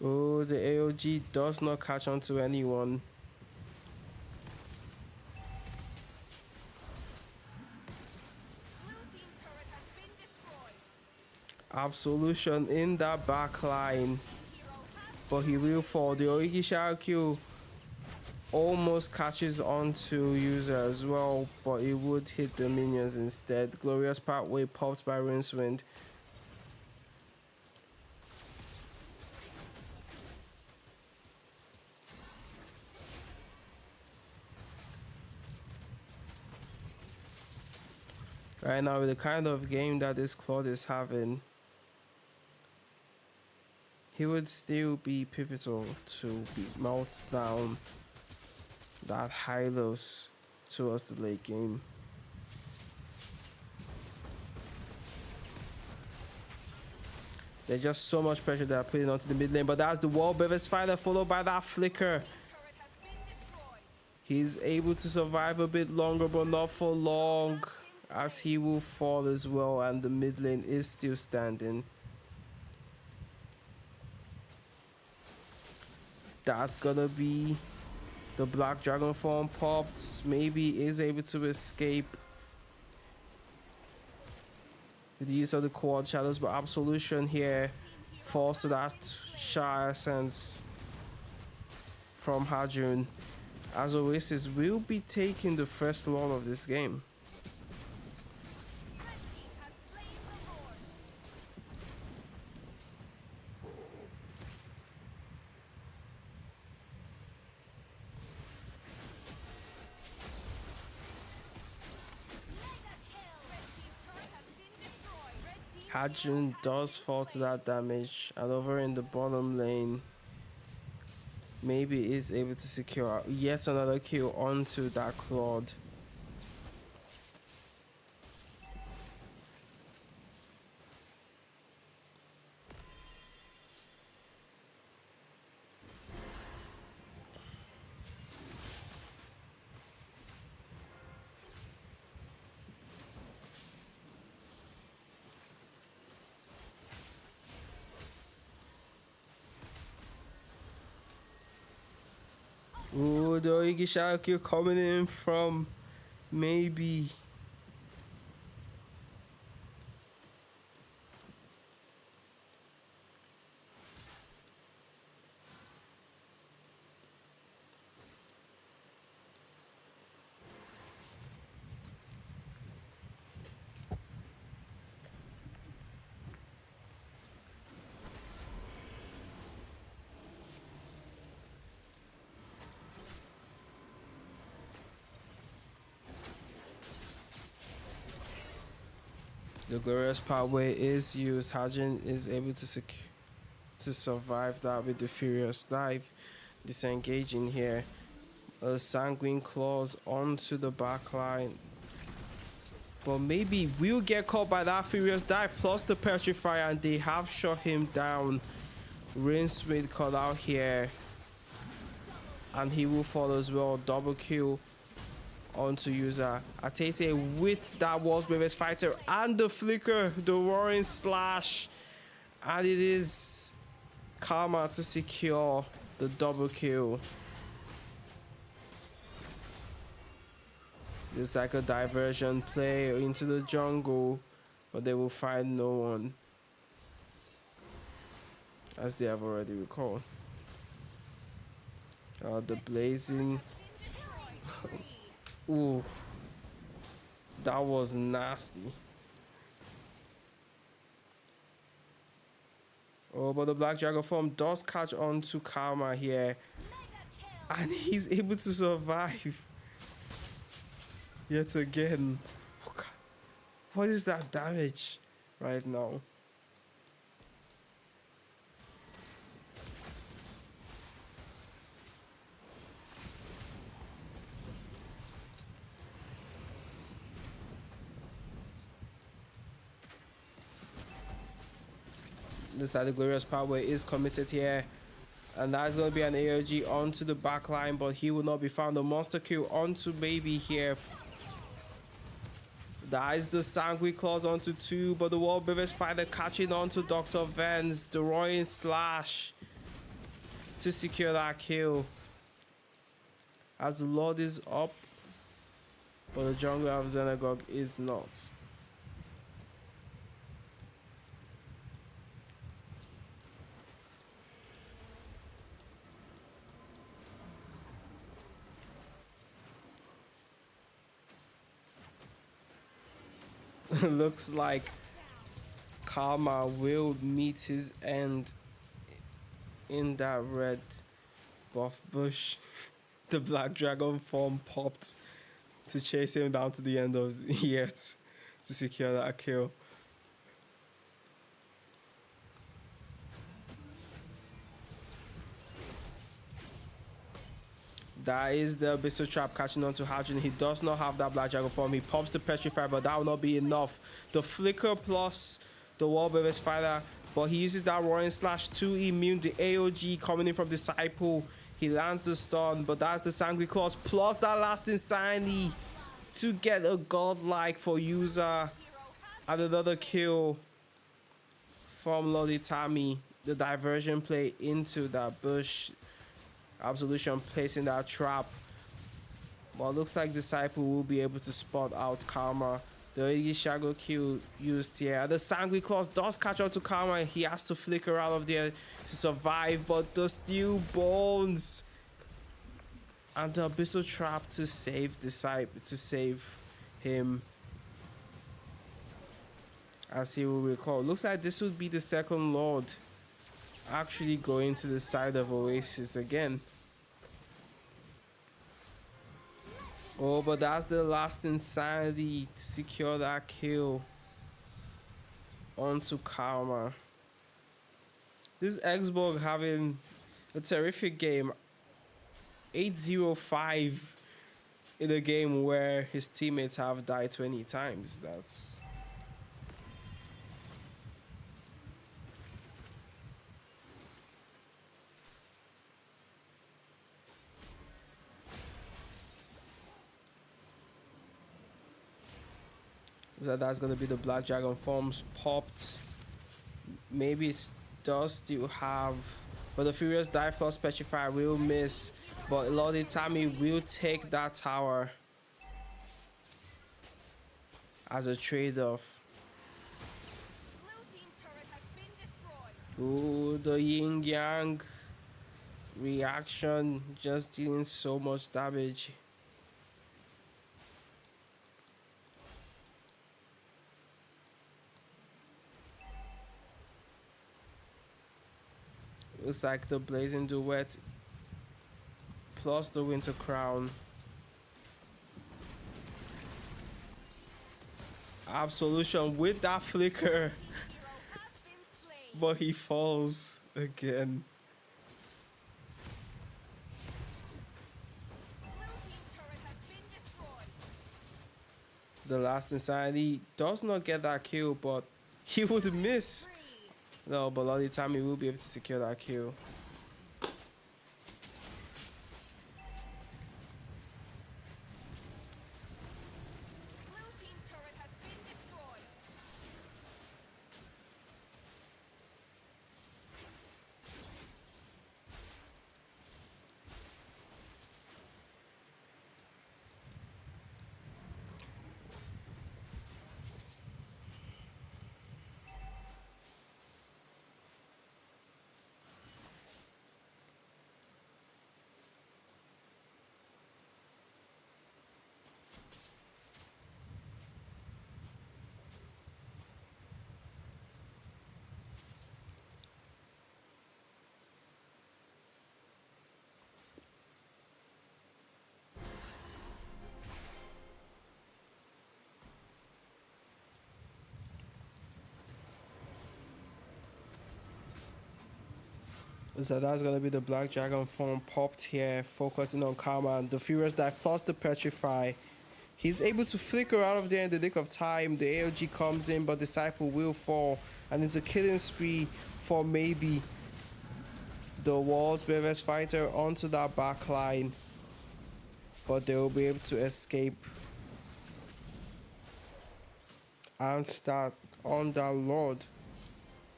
[SPEAKER 1] Oh, the AOG does not catch on to anyone. Absolution in that back line, but he will fall. The Oigi Shaku almost catches onto user as well, but it would hit the minions instead. Glorious Pathway popped by Rincewind. Right now, with the kind of game that this Claude is having, he would still be pivotal to melt down that Hylos towards the late game. There's just so much pressure they're putting onto the mid lane, but that's the wall Bevis Spider followed by that flicker. He's able to survive a bit longer, but not for long, as he will fall as well, and the mid lane is still standing. That's gonna be the Black Dragon form popped. Maybe is able to escape with the use of the quad shadows, but Absolution here falls to that Shire Sense from Hajun, as Oasis will be taking the first Lord of this game. Hajun does fall to that damage, and over in the bottom lane, maybe is able to secure yet another kill onto that Claude. Ooh, the Oigi kill coming in from maybe. The glorious pathway is used. Hajin is able to survive that with the furious dive, disengaging here. A sanguine claws onto the back line, but maybe we'll get caught by that furious dive plus the petrifier, and they have shot him down. Rinsmith caught out here, and he will fall as well. Double kill onto user Atete with that Walls Breakers fighter and the flicker, the roaring slash, and it is Karma to secure the double kill. Just like a diversion play into the jungle, but they will find no one, as they have already recalled. The blazing. Ooh, that was nasty. Oh, but the Black Dragon form does catch on to Karma here, and he's able to survive yet again. Oh God. What is that damage right now? This side, the glorious power is committed here, and that's going to be an AOG onto the back line, but he will not be found. The monster kill onto maybe here. That is the sanguine claws onto two, but the wall Bevis fighter catching onto Dr. Vance. The roaring slash to secure that kill, as the Lord is up, but the jungler of Xenagouge is not. Looks like Karma will meet his end in that red buff bush. The Black Dragon form popped to chase him down to the end of the yet to secure that kill. That is the Abyssal Trap catching on to Hadron. He does not have that Black Dragon form. He pops the Petrify, but that will not be enough. The Flicker plus the Wall Spider, but he uses that Roaring Slash 2 immune. The AOG coming in from Disciple. He lands the stun, but that's the Sanguine Claws plus that last Insanity to get a godlike for user. And another kill from Lodi Tami. The diversion play into that bush. Absolution placing that trap. But looks like Disciple will be able to spot out Karma. The Iggy Shadow kill used here. The Sanguine Claws does catch on to Karma. He has to flicker out of there to survive. But the Steel Bones and the Abyssal Trap to save Disciple, to save him. As he will recall. Looks like this would be the second Lord actually going to the side of Oasiss again. Oh, but that's the last Insanity to secure that kill onto Karma. This Xborg having a terrific game. 8-0-5 in a game where his teammates have died 20 times. That's... So that's gonna be the Black Dragon forms popped. Maybe it does still have, but the Furious Dive plus Petrify will miss. But Lodi Tami will take that tower as a trade-off. Ooh, the Yin Yang reaction just dealing so much damage. Looks like the Blazing Duet plus the Winter Crown. Absolution with that flicker. But he falls again. The last Insanity does not get that kill, but he would miss. No, but Lodi Tami will be able to secure that kill. So that's gonna be the Black Dragon form popped here, focusing on Karma and the Furious Dive plus the Petrify. He's able to flicker out of there in the nick of time. The AOG comes in, but Disciple will fall, and it's a killing spree for maybe the Walls Beves fighter onto that back line, but they will be able to escape and start on that Lord.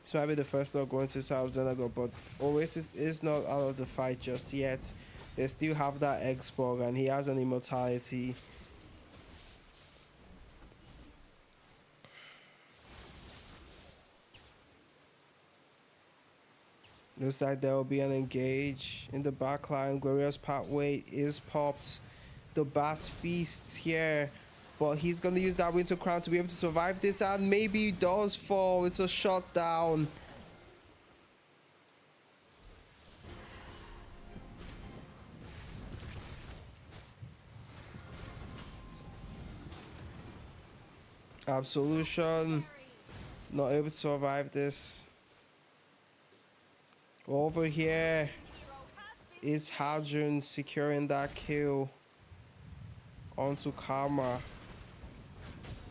[SPEAKER 1] This might be the first Lord going to South Xenagouge, but Oasis is not out of the fight just yet. They still have that Xborg, and he has an immortality. Looks like there will be an engage in the backline. Glorious Pathway is popped. The Bass Feast here, but he's going to use that Winter Crown to be able to survive this, and maybe he does fall. It's a shot down. Absolution not able to survive this. Over here, is Hadron securing that kill onto Karma.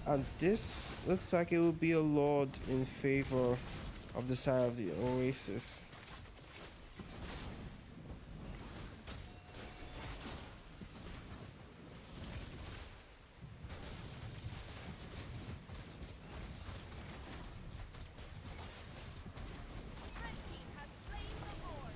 [SPEAKER 1] And this looks like it will be a Lord in favor of the side of the Oasiss.
[SPEAKER 2] Red team has slain the Lord.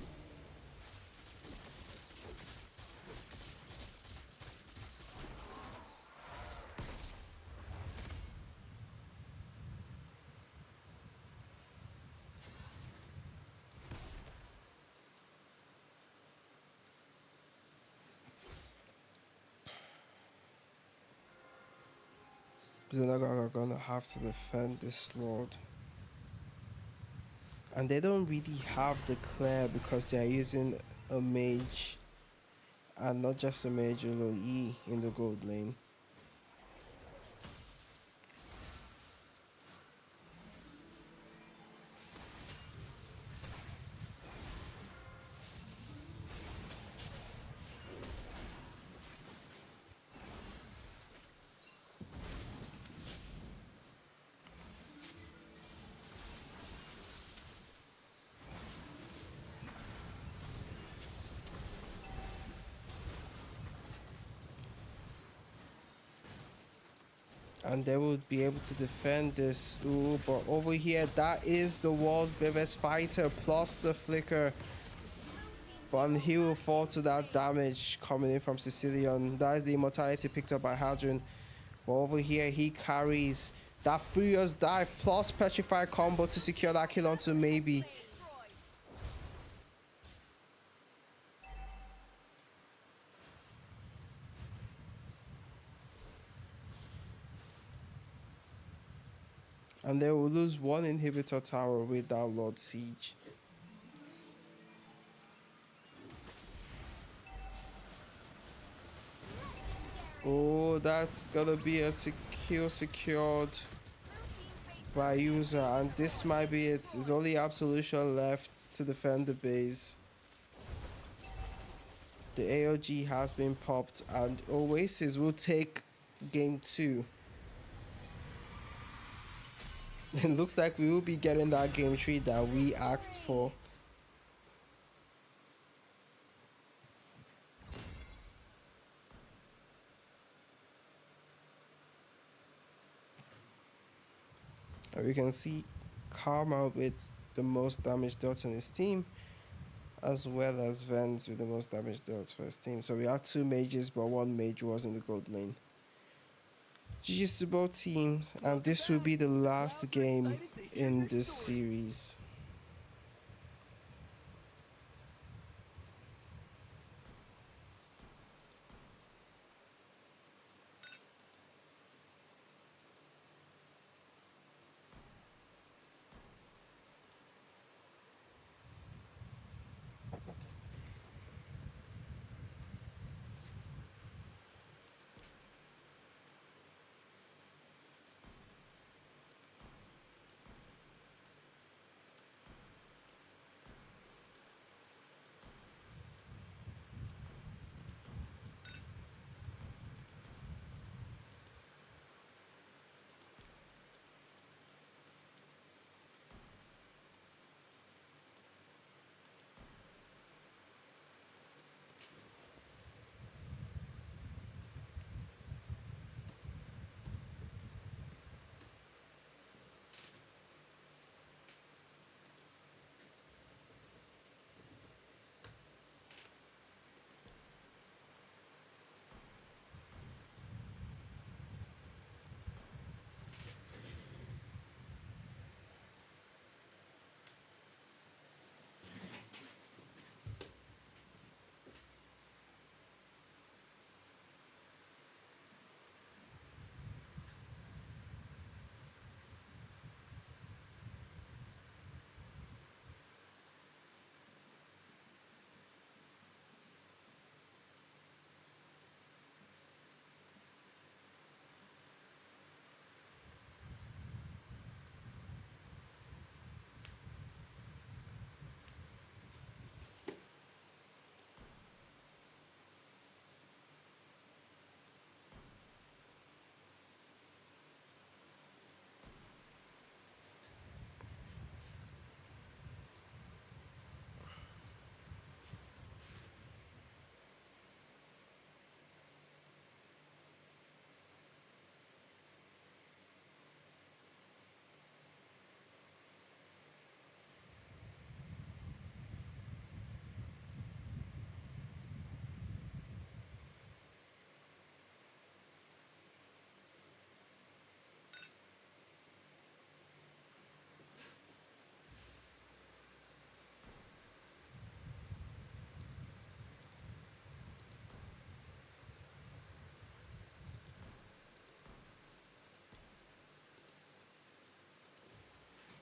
[SPEAKER 1] Xenagouge are gonna have to defend this Lord. And they don't really have the clear because they are using a mage. And not just a mage, a low E in the gold lane. And they would be able to defend this. Ooh, but over here, that is the world's best fighter plus the flicker. But he will fall to that damage coming in from Sicilian. That is the immortality picked up by Hadron. But over here, he carries that Furious Dive plus Petrify combo to secure that kill onto Mlbb.
[SPEAKER 2] Destroyed.
[SPEAKER 1] And they will lose one inhibitor tower without Lord Siege. Oh, that's gonna be a kill secured by user, and this might be it. There's only Absolution left to defend the base. The AOG has been popped, and Oasis will take game 2. It looks like we will be getting that game 3 that we asked for. And we can see Karma with the most damage dealt on his team, as well as Vens with the most damage dealt for his team. So we have 2 mages, but 1 mage was in the gold lane. GG's to both teams, and this will be the last game in this series.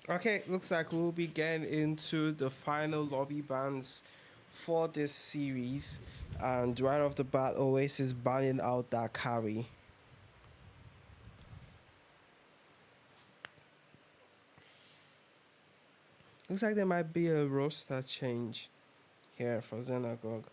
[SPEAKER 1] Okay, looks like we'll be getting into the final lobby bans for this series. And right off the bat, Oasis banning out that carry. Looks like there might be a roster change here for Xenagouge.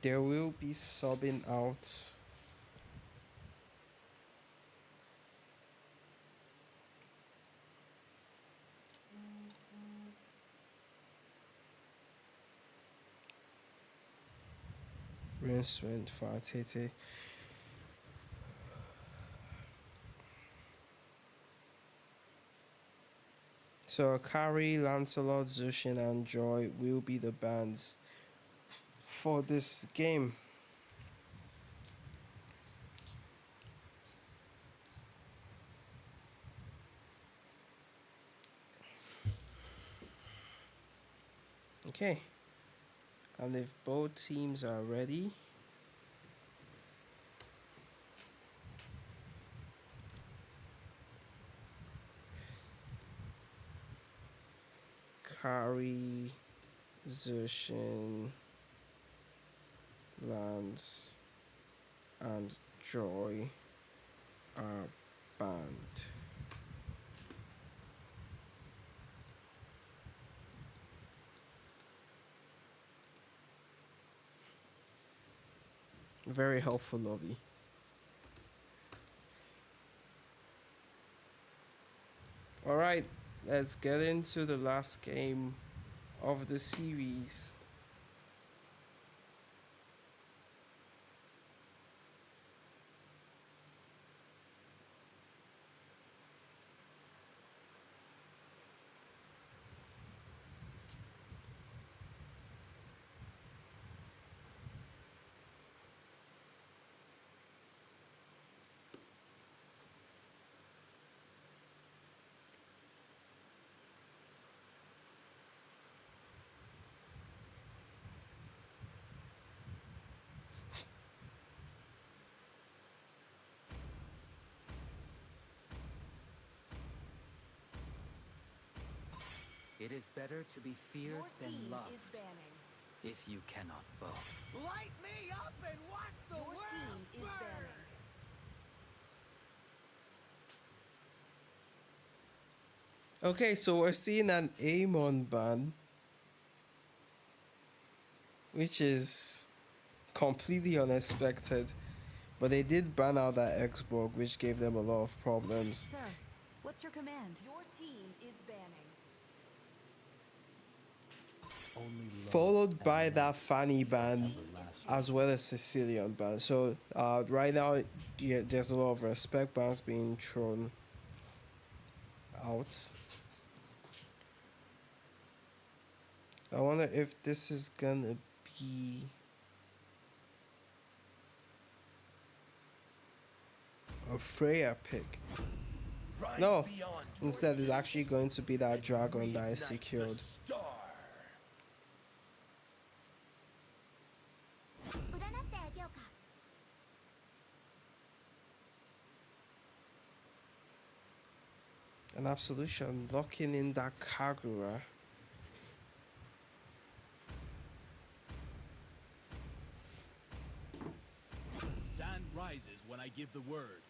[SPEAKER 1] There will be subbing out. Rinswind for Tete. So Kari, Lancelot, Zushin, and Joy will be the bans for this game. Okay. And if both teams are ready, Kari, Zushin, Lance, and Joy are banned. Very helpful lobby. Alright, let's get into the last game of the series.
[SPEAKER 5] It is better to be feared
[SPEAKER 2] Your
[SPEAKER 5] than
[SPEAKER 2] team
[SPEAKER 5] loved,
[SPEAKER 2] is banning.
[SPEAKER 5] if you cannot both.
[SPEAKER 4] Light me up and watch the
[SPEAKER 2] Your
[SPEAKER 4] world
[SPEAKER 2] team is
[SPEAKER 4] burn!
[SPEAKER 2] banning.
[SPEAKER 1] Okay, so we're seeing an Amon ban, which is completely unexpected. But they did ban out that Xborg, which gave them a lot of problems.
[SPEAKER 2] Sir, what's your command? Your team is banning.
[SPEAKER 1] Followed by that Fanny ban, as well as Sicilian ban. So right now, yeah, there's a lot of respect bans being thrown out. I wonder if this is gonna be a Freya pick. No, instead it's actually going to be that dragon that is secured. An absolution locking in that Kagura.
[SPEAKER 4] Sand rises when I give the word.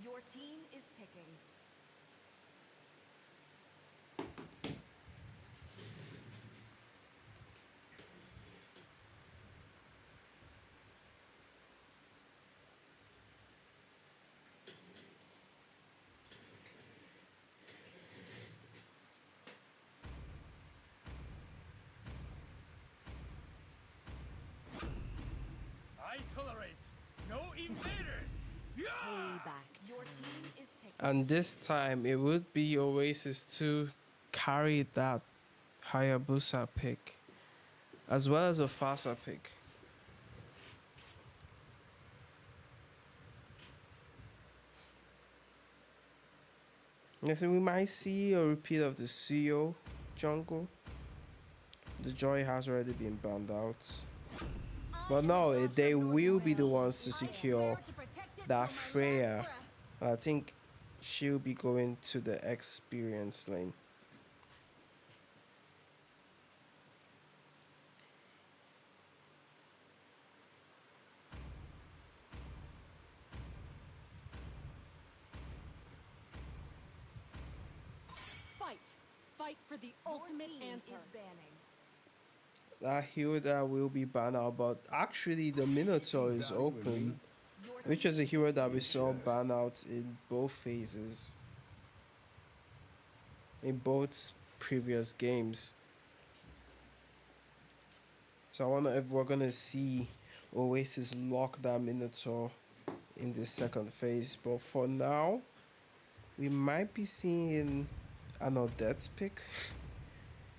[SPEAKER 2] Your team is picking.
[SPEAKER 4] I
[SPEAKER 2] back. Your team is picking.
[SPEAKER 1] And this time it would be Oasis to carry that Hayabusa pick as well as a Fasa pick. Yeah, so we might see a repeat of the Suyo jungle. The Joy has already been banned out. But no, they will be the ones to secure that Freya. I think she'll be going to the experience lane.
[SPEAKER 2] Fight for the ultimate answer.
[SPEAKER 1] That hero that will be banned out, but actually the Minotaur is open, which is a hero that we saw ban out in both phases, in both previous games. So I wonder if we're gonna see Oasis lock that Minotaur in the second phase. But for now, we might be seeing an Odette's pick,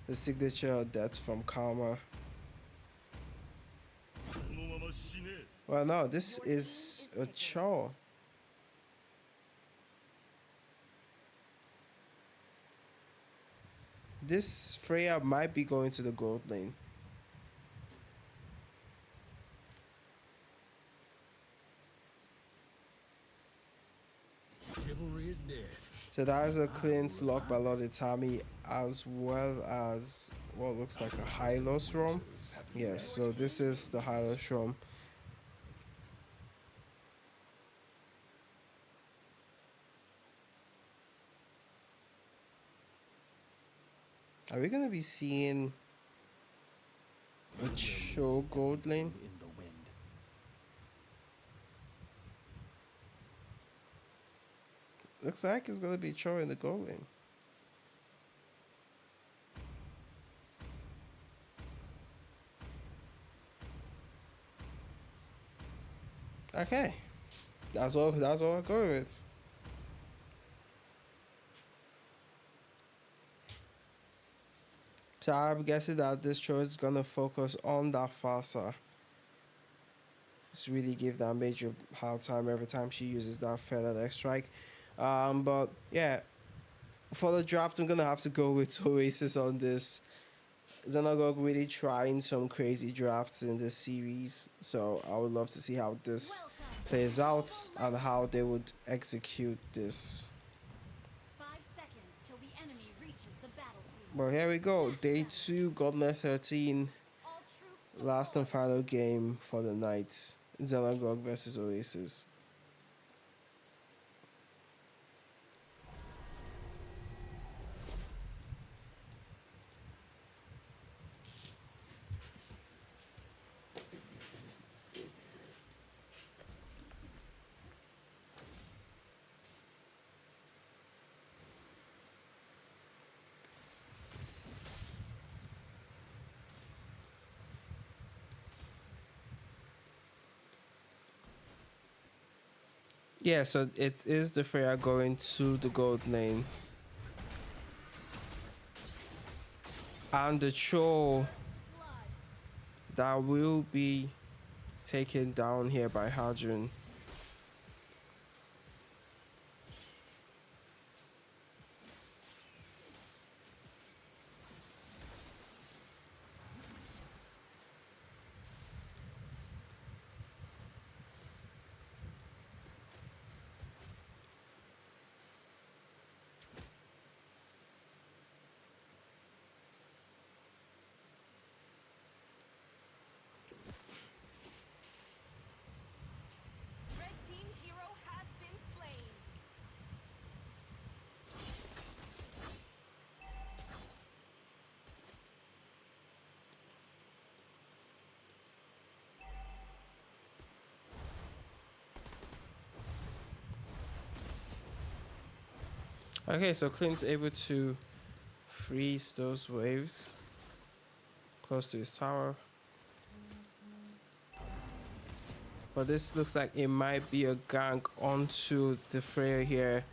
[SPEAKER 1] the signature Odette from Karma. Well, no, this is a Cho. This Freya might be going to the gold lane.
[SPEAKER 3] Chivalry is dead.
[SPEAKER 1] So that is a cleanse lock by Lord Itami, as well as what looks like a Hylos Rom. Yes, so this is the Hylos Rom. Are we gonna be seeing a Cho gold lane?
[SPEAKER 5] In the wind.
[SPEAKER 1] Looks like it's gonna be Cho in the gold lane. Okay, that's what I'll go with. So I'm guessing that this Cho is gonna focus on that Fasa. Just really give that major hard time every time she uses that feather leg strike. But yeah, for the draft, I'm gonna have to go with Oasis on this. Xenagouge really trying some crazy drafts in this series, so I would love to see how this plays out and how they would execute this.
[SPEAKER 2] 5 seconds till the enemy reaches the battlefield.
[SPEAKER 1] Well, here we go. Day 2, Gauntlet 13.
[SPEAKER 2] All troops
[SPEAKER 1] Last and final game for the night. Xenagouge versus Oasis. Yeah, so it is the Freya going to the gold lane. And the Cho
[SPEAKER 2] blood.
[SPEAKER 1] that will be taken down here by Hadron.
[SPEAKER 2] Red team hero has been slain.
[SPEAKER 1] Okay, so Clint's able to freeze those waves close to his tower. But this looks like it might be a gank onto the Freya here.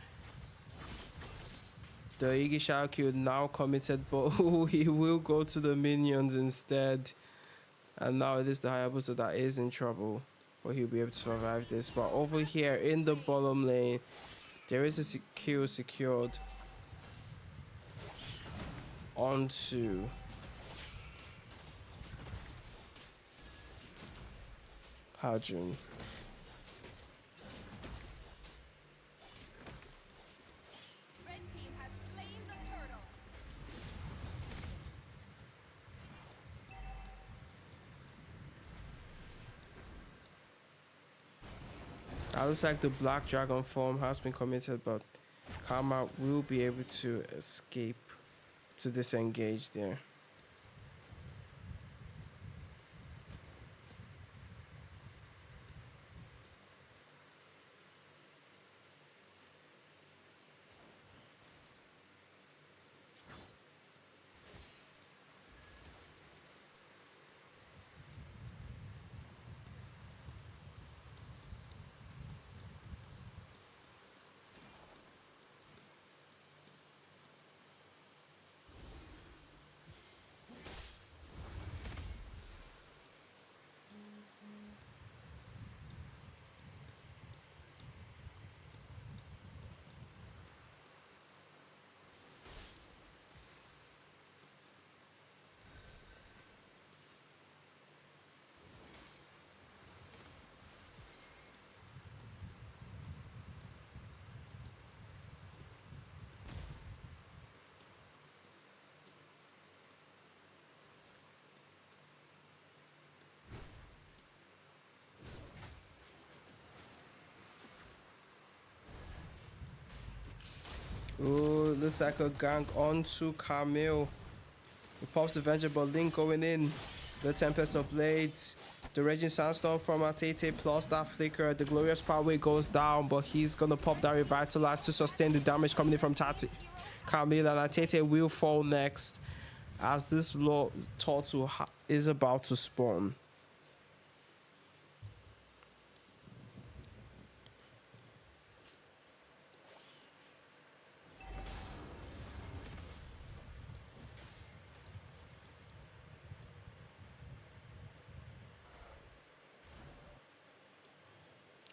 [SPEAKER 1] The Iggy Shadow now committed, but he will go to the minions instead. And now it is the Hayabusa that is in trouble. But he'll be able to survive this. But over here in the bottom lane, there is a kill secured onto Hajun.
[SPEAKER 2] Red team has slain the turtle.
[SPEAKER 1] It looks like the Black Dragon form has been committed, but Karma will be able to escape to disengage there. Oh, looks like a gank onto Camille. He pops the Avenger, but Link going in. The Tempest of Blades. The Raging Sandstorm from Atete plus that Flicker. The Glorious Power goes down, but he's gonna pop that Revitalize to sustain the damage coming in from Camille. And Atete will fall next as this Lord Turtle is about to spawn.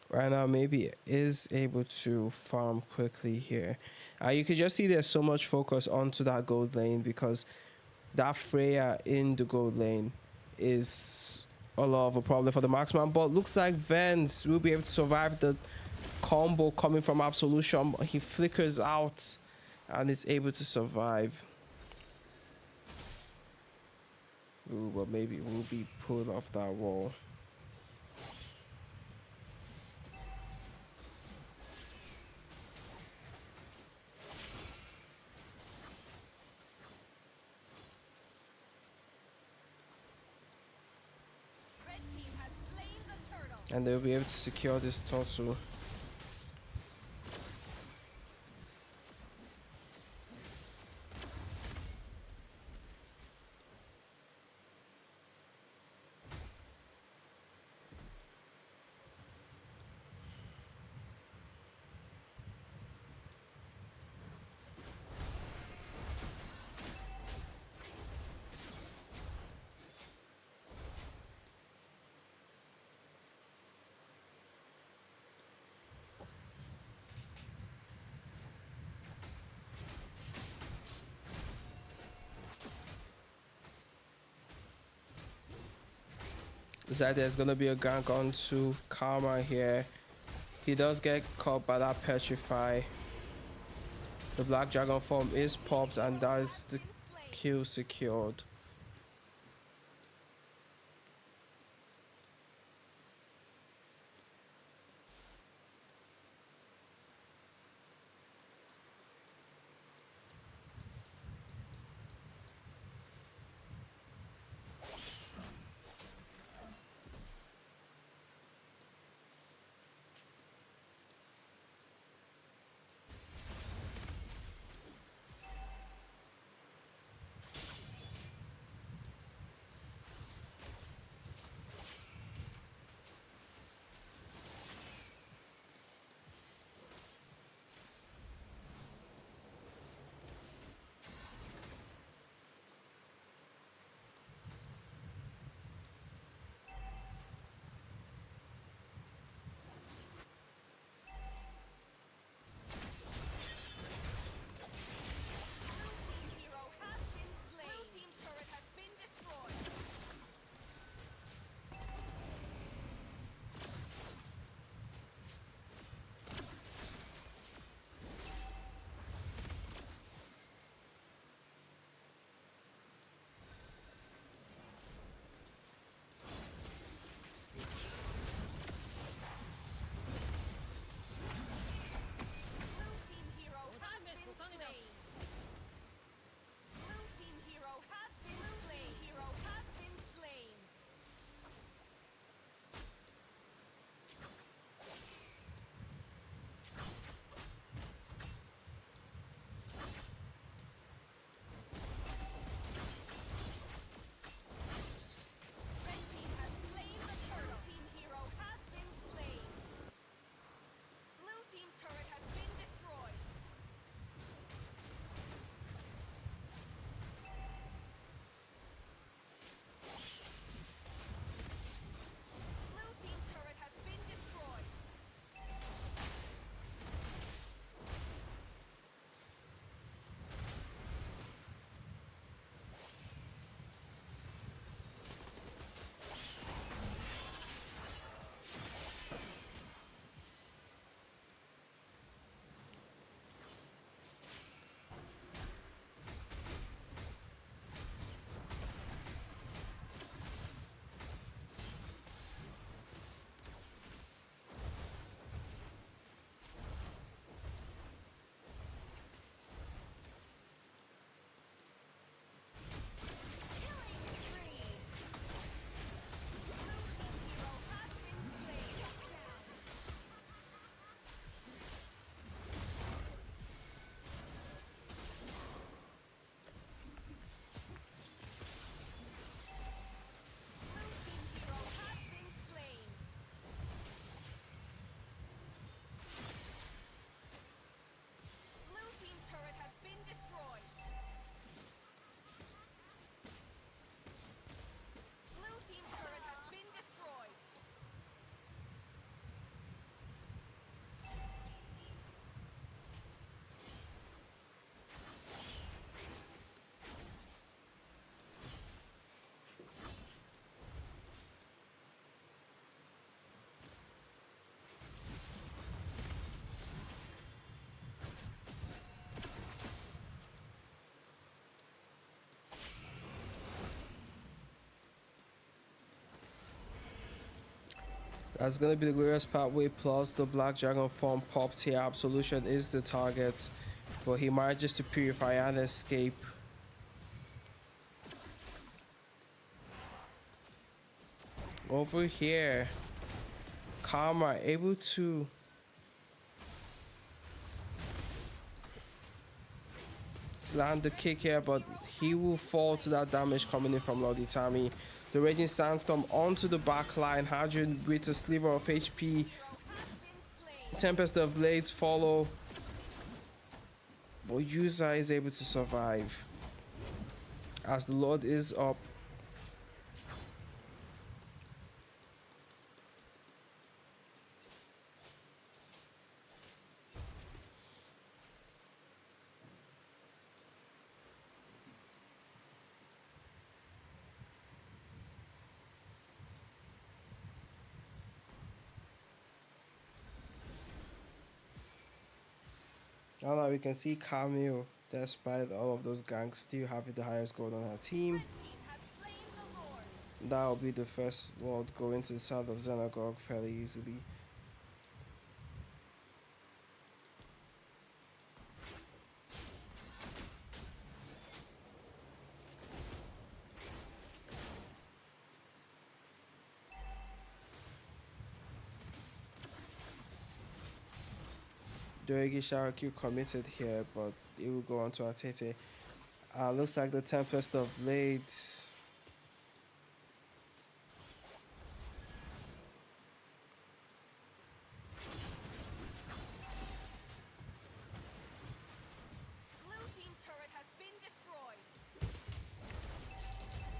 [SPEAKER 1] Right now, maybe is able to farm quickly here. You can just see there's so much focus onto that gold lane because that Freya in the gold lane is a lot of a problem for the marksman. But looks like Vance will be able to survive the combo coming from Absolution. He flickers out and is able to survive. Ooh, but maybe will be pulled off that wall.
[SPEAKER 2] Red team has slain the turtle.
[SPEAKER 1] And they'll be able to secure this turtle. Looks like there's gonna be a gank onto Karma here. He does get caught by that Petrify. The Black Dragon form is popped and that is the kill secured. That's gonna be the glorious pathway plus the black dragon form popped here. Absolution is the target, but he manages to purify and escape. Over here, Karma able to land the kick here, but he will fall to that damage coming in from Lord Itami. The Raging Sandstorm onto the back line. Hadrian with a sliver of HP. Tempest of Blades follow. But User is able to survive. As the Lord is up. Now we can see Camille, despite all of those ganks, still having the highest gold on her team. That will be the first Lord going to the side of Xenagouge fairly easily. Doegi Sharaku committed here, but it will go on to Atete. Looks like the Tempest of Blades.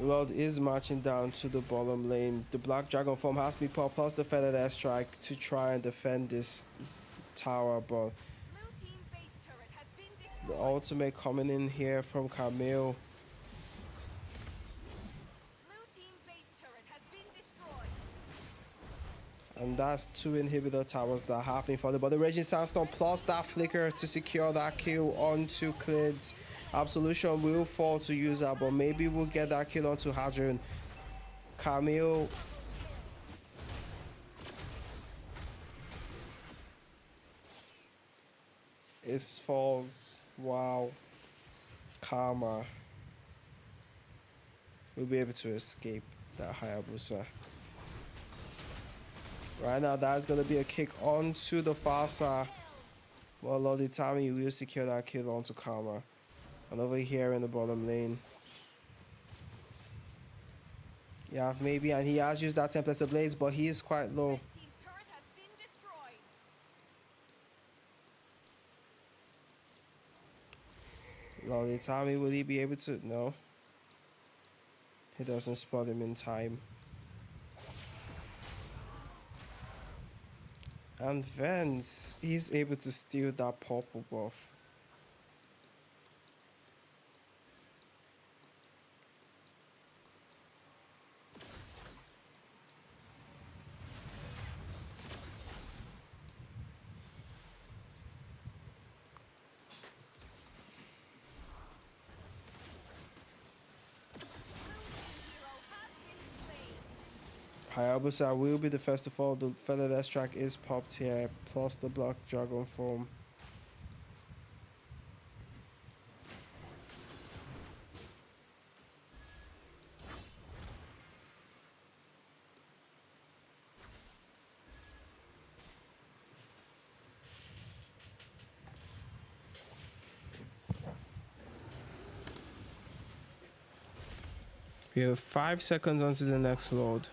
[SPEAKER 1] Lord is marching down to the bottom lane. The Black Dragon form has been popped, plus the Feathered Airstrike to try and defend this tower, but the ultimate coming in here from Camille. And that's two inhibitor towers that have been fallen. But the Raging Sandstorm plus that flicker to secure that kill onto Clids. Absolution will fall to User, but maybe we'll get that kill onto Hadron. Camille. It falls. Wow. Karma will be able to escape that Hayabusa. Right now, that's going to be a kick onto the Fasa. Well, Lord Itami will secure that kill onto Karma. And over here in the bottom lane, yeah, maybe, and he has used that Tempest of Blades, but he is quite low. Lord Itami, will he be able to? No. He doesn't spot him in time. And Vance, he's able to steal that purple buff. Hayabusa will be the first to fall. The Feathered Airstrike is popped here, plus the Black Dragon form. We have 5 seconds onto the next load.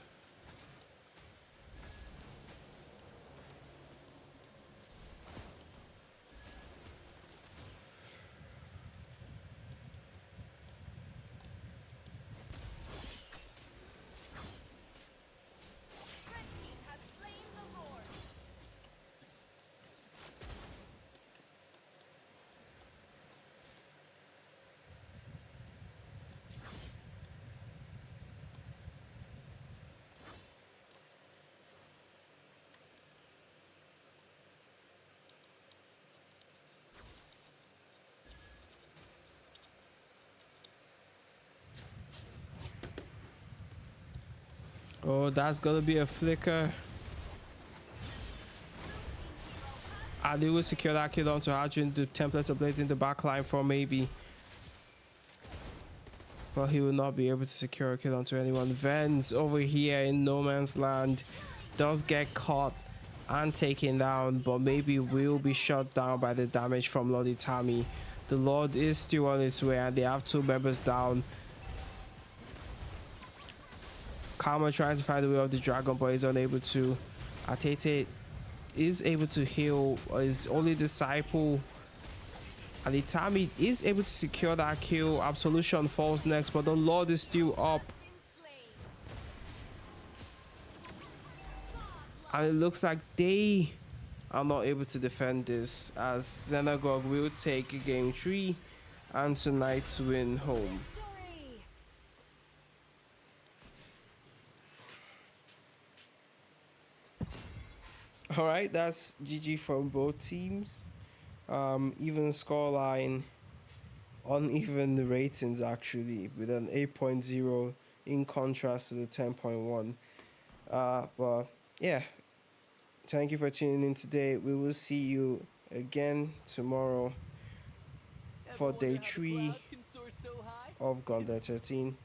[SPEAKER 1] Oh, that's gonna be a flicker. And they will secure that kill onto Arjun. The Templars are blazing the backline for maybe. But he will not be able to secure a kill onto anyone. Vens over here in no man's land does get caught and taken down, but maybe will be shot down by the damage from Lord Itami. The Lord is still on its way and they have 2 members down. Karma trying to find the way of the dragon, but is unable to. Atete is able to heal his only disciple. And Itami is able to secure that kill. Absolution falls next, but the Lord is still up. And it looks like they are not able to defend this, as Xenagouge will take game 3 and tonight's win home.
[SPEAKER 2] Victory!
[SPEAKER 1] All right, that's GG from both teams. Even scoreline, uneven ratings actually, with an 8.0 in contrast to the 10.1. But yeah, thank you for tuning in today. We will see you again tomorrow for day 3 of Gauntlet 13.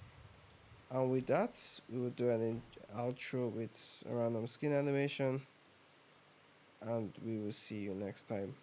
[SPEAKER 1] And with that, we will do an outro with a random skin animation. And we will see you next time.